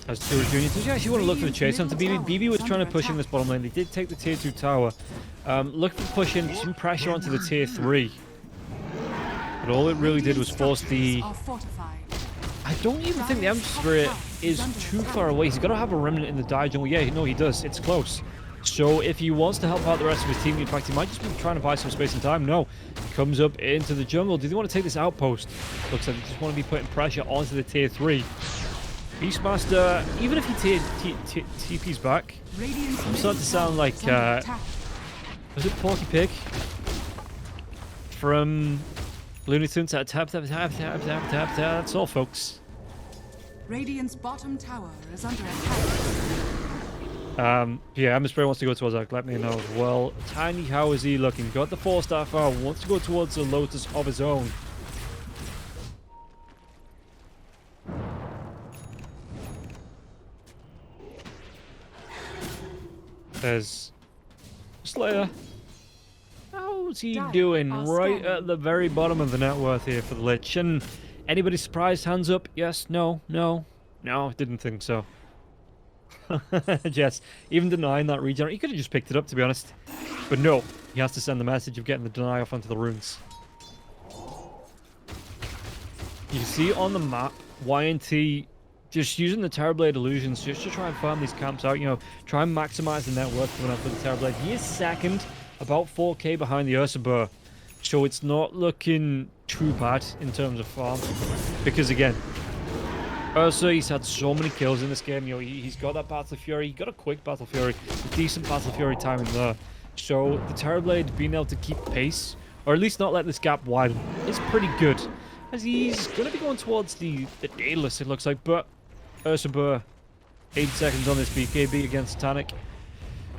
As Tura Jr. Does he actually want to look for the chase onto BB? BB was trying to push in this bottom lane. They did take the tier 2 tower. Look for pushing some pressure onto the tier 3. But all it really did was force the... I don't even think the Emperor is too far away. He's got to have a remnant in the dire jungle. Yeah, no, he does. It's close. So if he wants to help out the rest of his team, in fact, he might just be trying to buy some space and time. No, he comes up into the jungle. Do they want to take this outpost? Looks like they just want to be putting pressure onto the tier 3. Beastmaster, even if he TP's back, I'm starting to sound like, was it Porky Pig? From Looney Tunes? Tap, tap, tap, tap, tap, tap, tap. That's all, folks. Radiant's bottom tower is under attack. Yeah, Spray wants to go towards that. Let me know as well. Tiny, how is he looking? Got the 4-star out. Wants to go towards the Lotus of his own. There's Slayer. How's he doing? Right at the very bottom of the net worth here for the Lich. And anybody surprised? Hands up? Yes? No? No? No, didn't think so. Yes, even denying that regen, he could have just picked it up, to be honest. But no, he has to send the message of getting the deny off onto the runes. You can see on the map, YNT just using the Terrorblade illusions just to try and farm these camps out, you know, try and maximize the net worth coming up for the Terrorblade. He is second, about 4k behind the Ursubur. So it's not looking too bad in terms of farm. Because again, Ursa, he's had so many kills in this game. You know, he's got that Battle Fury, he got a quick Battle Fury, a decent Battle Fury timing there. So the Terrorblade being able to keep pace, or at least not let this gap widen, is pretty good. As he's going to be going towards the Daedalus, it looks like, but Ursubur, 8 seconds on this BKB against Titanic.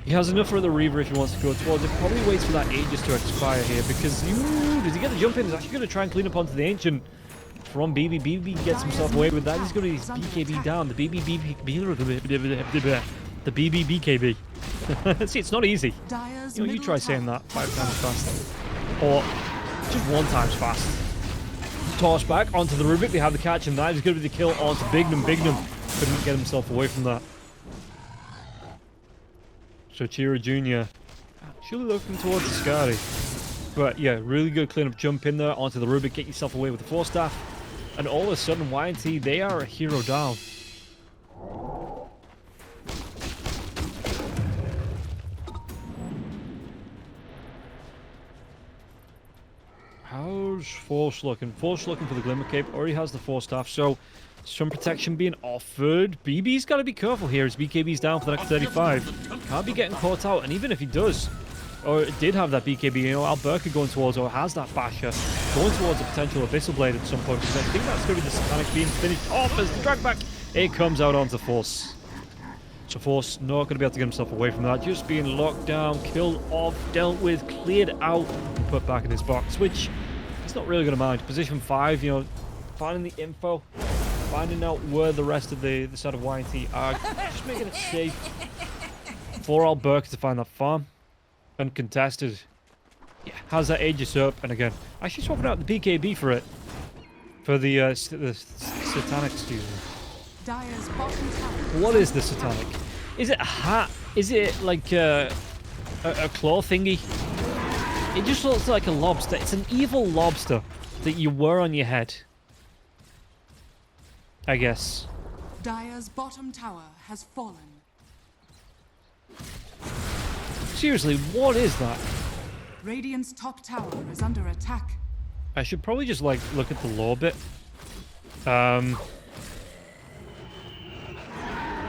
He has enough for the Reaver if he wants to go towards it. Probably waits for that Aegis to expire here, because, does he get the jump in? He's actually going to try and clean up onto the Ancient. From BB. BB gets himself away with that. He's going to his BKB down. The BB BKB. See, it's not easy. You know, you try saying that 5 times fast. Or just 1 times fast. Toss back onto the Rubik. They have the catch and that is going to be the kill onto Bignum. Bignum couldn't get himself away from that. So Chira Jr. actually looking towards the Scary. But yeah, really good cleanup jump in there onto the Rubik. Get yourself away with the 4-staff. And all of a sudden, YNT, they are a hero down. How's Force looking? Force looking for the Glimmer Cape. Already has the 4-staff, so some protection being offered. BB's got to be careful here as BKB's down for the next 35. Can't be getting caught out, and even if he does, or did have that BKB, you know, Alberca going towards, or has that Basher, going towards a potential Abyssal Blade at some point, because I think that's going to be the Satanic being finished off as the drag back. It comes out onto Force. So Force not going to be able to get himself away from that, just being locked down, killed off, dealt with, cleared out, and put back in his box, which he's not really going to mind. Position 5, you know, finding the info, finding out where the rest of the side of YNT are, just making it safe for Alberca to find that farm. Uncontested. Yeah, has that Aegis up, and again, actually swapping out the BKB for it. For the Satanic, excuse me. What is the Satanic? Is it a hat? Is it like a claw thingy? It just looks like a lobster. It's an evil lobster that you wear on your head. I guess. Dire's bottom tower has fallen. Seriously, what is that? Radiant's top tower is under attack. I should probably just, like, look at the lore bit.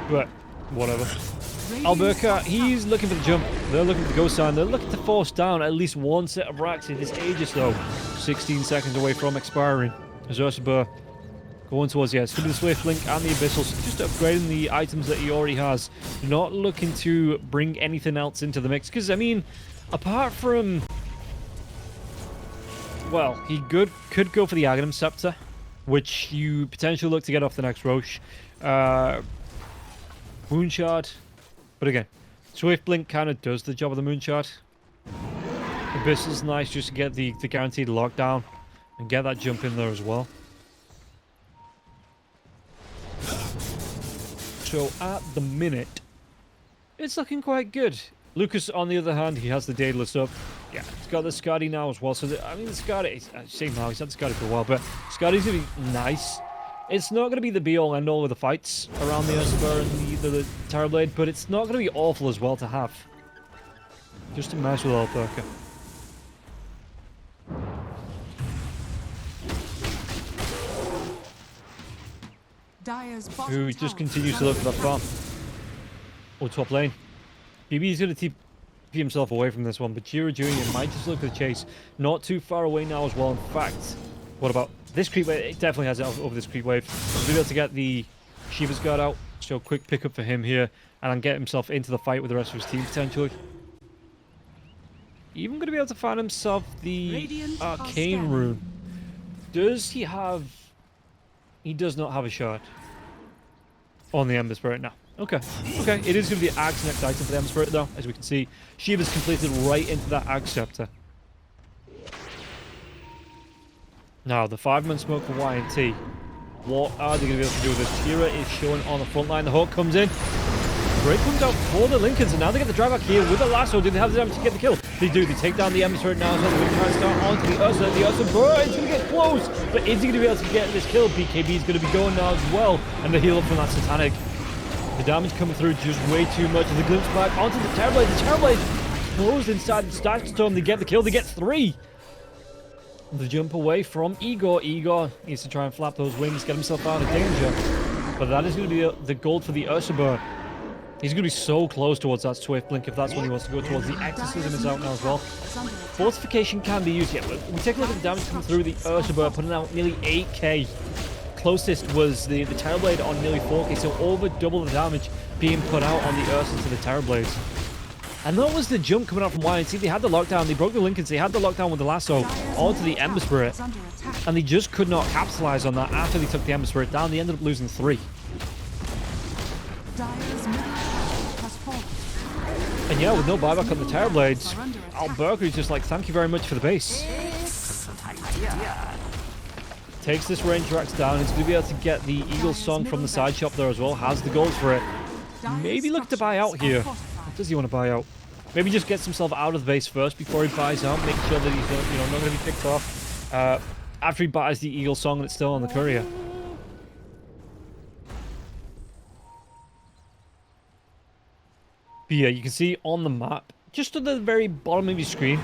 But, whatever. Alberca, he's looking for the jump. They're looking for the ghost sign. They're looking to force down at least 1 set of racks in this Aegis, though. 16 seconds away from expiring. As Ursubur going towards, yeah, it's going to be the Swift Link and the Abyssals. Just upgrading the items that he already has. Not looking to bring anything else into the mix. Because, I mean, apart from... Well, he could go for the Aghanim Scepter, which you potentially look to get off the next Roche. Moonshard. But again, Swift Blink kind of does the job of the Moonshard. Abyssal's nice just to get the guaranteed lockdown and get that jump in there as well. So at the minute, it's looking quite good. Lucas, on the other hand, he has the Daedalus up. Yeah, he's got the Skadi now as well. So, I mean, the Skadi, I say now, he's had the Skadi for a while, but Skadi's going to be nice. It's not going to be the be-all, end-all of the fights around the Ursubur and the Terrorblade, but it's not going to be awful as well to have. just to mess with Alberca. Dire's bottom Who just tower continues is to look for under that farm. Oh, top lane. BB's going to TP himself away from this one, but Jira Jr. might just look for the chase. Not too far away now as well. In fact, what about this creep wave? It definitely has it over this creep wave. He'll be able to get the Shiva's Guard out. So quick pickup for him here. And then get himself into the fight with the rest of his team, potentially. Even going to be able to find himself the Radiant are Arcane scanning. Rune. Does he have... He does not have a shard on the Ember Spirit now. Okay. Okay, it is going to be Ag's next item for the Ember Spirit, though. As we can see, Shiva's completed right into that Ag Scepter. Now, the 5-man smoke for YNT. What are they going to be able to do with this? Tira is showing on the front line. The Hawk comes in. Break comes out for the Lincolns, and now they get the drive back here with the lasso. Do they have the damage to get the kill? They do. They take down the Ember Spirit now, so they're going to try and start onto the Ursa. The Ursa, bro, it's going to get close, but is he going to be able to get this kill? BKB is going to be going now as well, and the heal up from that Satanic. The damage coming through just way too much, and the glimpse back onto the Terrorblade. The Terrorblade closed inside the Static Storm. They get the kill. They get 3. The jump away from Igor. Igor needs to try and flap those wings, get himself out of danger. But that is going to be the gold for the Ursula. He's going to be so close towards that Swift Blink if that's when he wants to go towards. The Exorcism is out now as well. Fortification can be used. Yeah, we take a look at the damage coming through the Ursula, putting out nearly 8k. Closest was the Terrorblade on nearly 4k, so over double the damage being put out on the Ursa to the Terrorblades. And that was the jump coming out from YNT. They had the lockdown, they broke the Lincolns, they had the lockdown with the lasso onto the Ember Spirit. And they just could not capitalize on that after they took the Ember Spirit down. They ended up losing 3. Dire's middle tower has fallen. And yeah, with no buyback on the Terrorblades, Alberca is just like, thank you very much for the base. Takes this Ranger Axe down. He's going to be able to get the Eagle Song from the side shop there as well. Has the gold for it. Maybe look to buy out here. What does he want to buy out? Maybe just gets himself out of the base first before he buys out. Make sure that he's not going to be picked off after he buys the Eagle Song and it's still on the courier. But yeah, you can see on the map, just at the very bottom of your screen,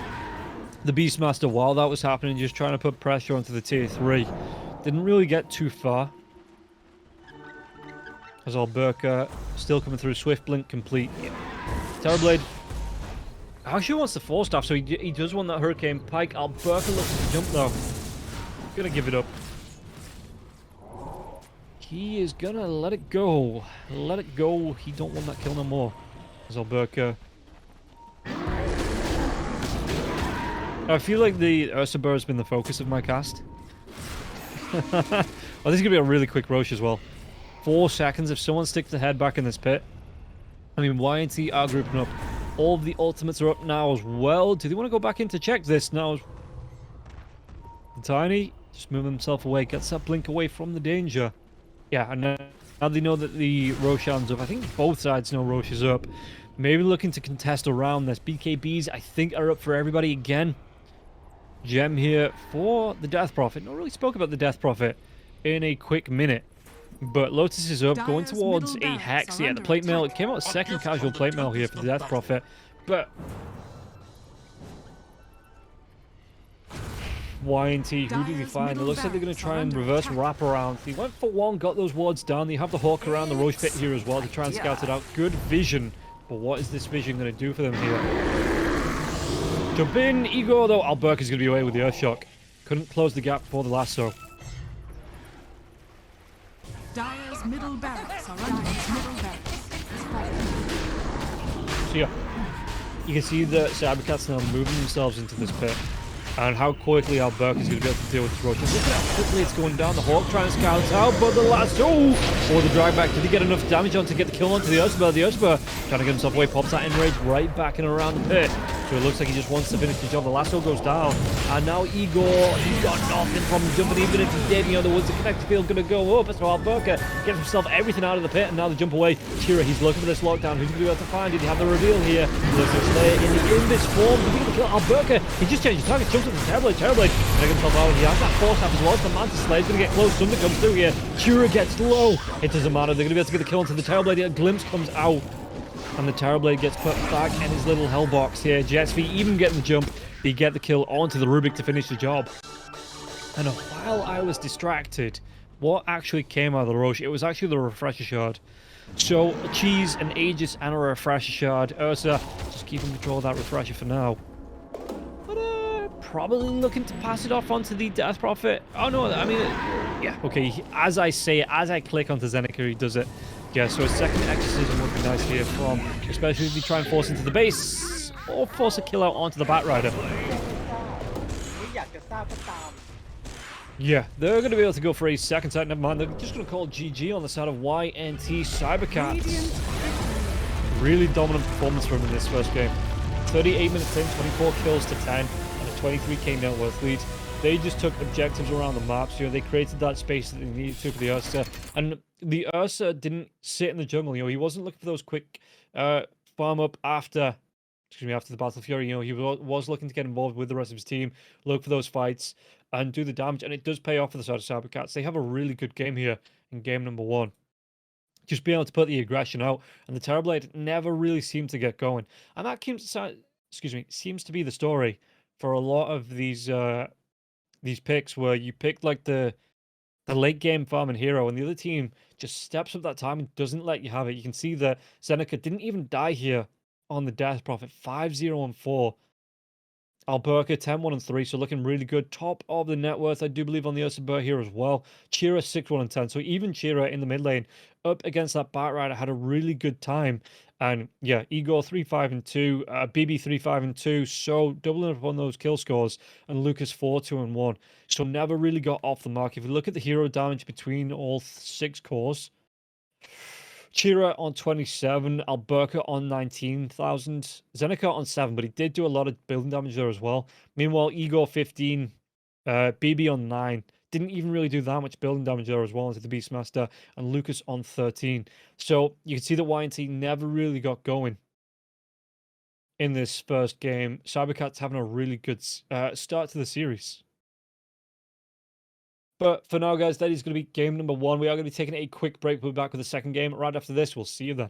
the Beastmaster, while that was happening, just trying to put pressure onto the tier 3. Didn't really get too far. As Alberca still coming through. Swift Blink complete. Terrorblade actually wants the Force Staff, so he does want that Hurricane Pike. Alberca looks to jump though. Gonna give it up. He is gonna let it go. Let it go. He don't want that kill no more. As Alberca. I feel like the Ursula has been the focus of my cast. Well, this is going to be a really quick Roche as well. 4 seconds if someone sticks the head back in this pit. I mean, YNT are grouping up. All of the ultimates are up now as well. Do they want to go back in to check this now? Tiny just moving himself away. Gets that blink away from the danger. Yeah, and now they know that the Roshan's up. I think both sides know Roche is up. Maybe looking to contest around this. BKBs, I think, are up for everybody again. Gem here for the Death Prophet. Not really spoke about the Death Prophet in a quick minute. But Lotus is up, going towards a Hex. Yeah, the plate mail. It came out a second casual plate mail here for the Death Prophet. But YNT, who do we find? It looks like they're going to try and reverse wrap around. They went for 1, got those wards down. They have the Hawk around the Roche pit here as well to try and scout it out. Good vision. But what is this vision going to do for them here? Jump in, Igor, though. Alberca is going to be away with the Earthshock. Couldn't close the gap before the lasso. Dire's middle barracks are under middle barracks. So yeah, you can see the cybercats now moving themselves into this pit. And how quickly Alberca is going to be able to deal with this Roche. Look at how quickly it's going down. The Hawk trying to scout out, but the lasso or the drag back. Did he get enough damage on to get the kill onto the Ursula? The Ursula trying to get himself away, pops that enrage right back and around the pit. So it looks like he just wants to finish the job. The lasso goes down. And now Igor, he's got nothing from jumping. Even if he did, the woods, the connector field going to go up. So Alberca gets himself everything out of the pit. And now the jump away. Tira, he's looking for this lockdown. Who's going to be able to find it? He have the reveal here. Looks to Slayer in the Invis form. Did he get the kill? Alberca, he just changed the target. Jumps at the Terrorblade. Getting himself out. He has that Force Staff as well. The Mantis Slayer's going to get close. Thunder comes through here. Tira gets low. It doesn't matter. They're going to be able to get the kill onto the Terrorblade. A glimpse comes out. And the Terrorblade gets put back in his little hell box here. Jetsv even getting the jump. They get the kill onto the Rubik to finish the job. And while I was distracted, what actually came out of the rush? It was actually the Refresher Shard. So, a Cheese, an Aegis, and a Refresher Shard. Ursa just keeping control of that Refresher for now. But, probably looking to pass it off onto the Death Prophet. Oh, no, I mean, yeah, okay. As I say it, as I click onto Zeneca, he does it. Yeah, so a second Exorcism would be nice here from, especially if you try and force into the base, or force a kill out onto the Batrider. Yeah, they're going to be able to go for a second side. Never mind, they're just going to call GG on the side of YNT cybercats. Really dominant performance from them in this first game. 38 minutes in, 24 kills to 10, and a 23k net worth lead. They just took objectives around the maps. You know, they created that space that they needed to for the Ursa. And the Ursa didn't sit in the jungle. You know, he wasn't looking for those quick farm up after the Battle Fury. You know, he was looking to get involved with the rest of his team, look for those fights, and do the damage. And it does pay off for the side of Cybercats. They have a really good game here in game number 1. Just being able to put the aggression out, and the Terrorblade never really seemed to get going. And that seems to be the story for a lot of these picks, where you pick like the late game farming hero, and the other team just steps up that time and doesn't let you have it. You can see that Zeneca didn't even die here on the Death Prophet. 5-0-4. Alberca 10-1-3, so looking really good. Top of the net worth, I do believe, on the Ursa Burr here as well. Chira 6-1-10, so even Chira in the mid lane up against that Batrider had a really good time. And yeah, Igor 3-5-2, BB 3-5-2, so doubling up on those kill scores, and Lucas 4-2-1. So never really got off the mark. If you look at the hero damage between all 6 cores, Chira on 27, Alberca on 19,000, Zeneca on 7, but he did do a lot of building damage there as well. Meanwhile, Igor 15, BB on 9, didn't even really do that much building damage there as well into the Beastmaster, and Lucas on 13. So you can see that YNT never really got going in this first game. Cybercats having a really good start to the series. But for now, guys, that is going to be game number 1. We are going to be taking a quick break. We'll be back with the second game right after this. We'll see you then.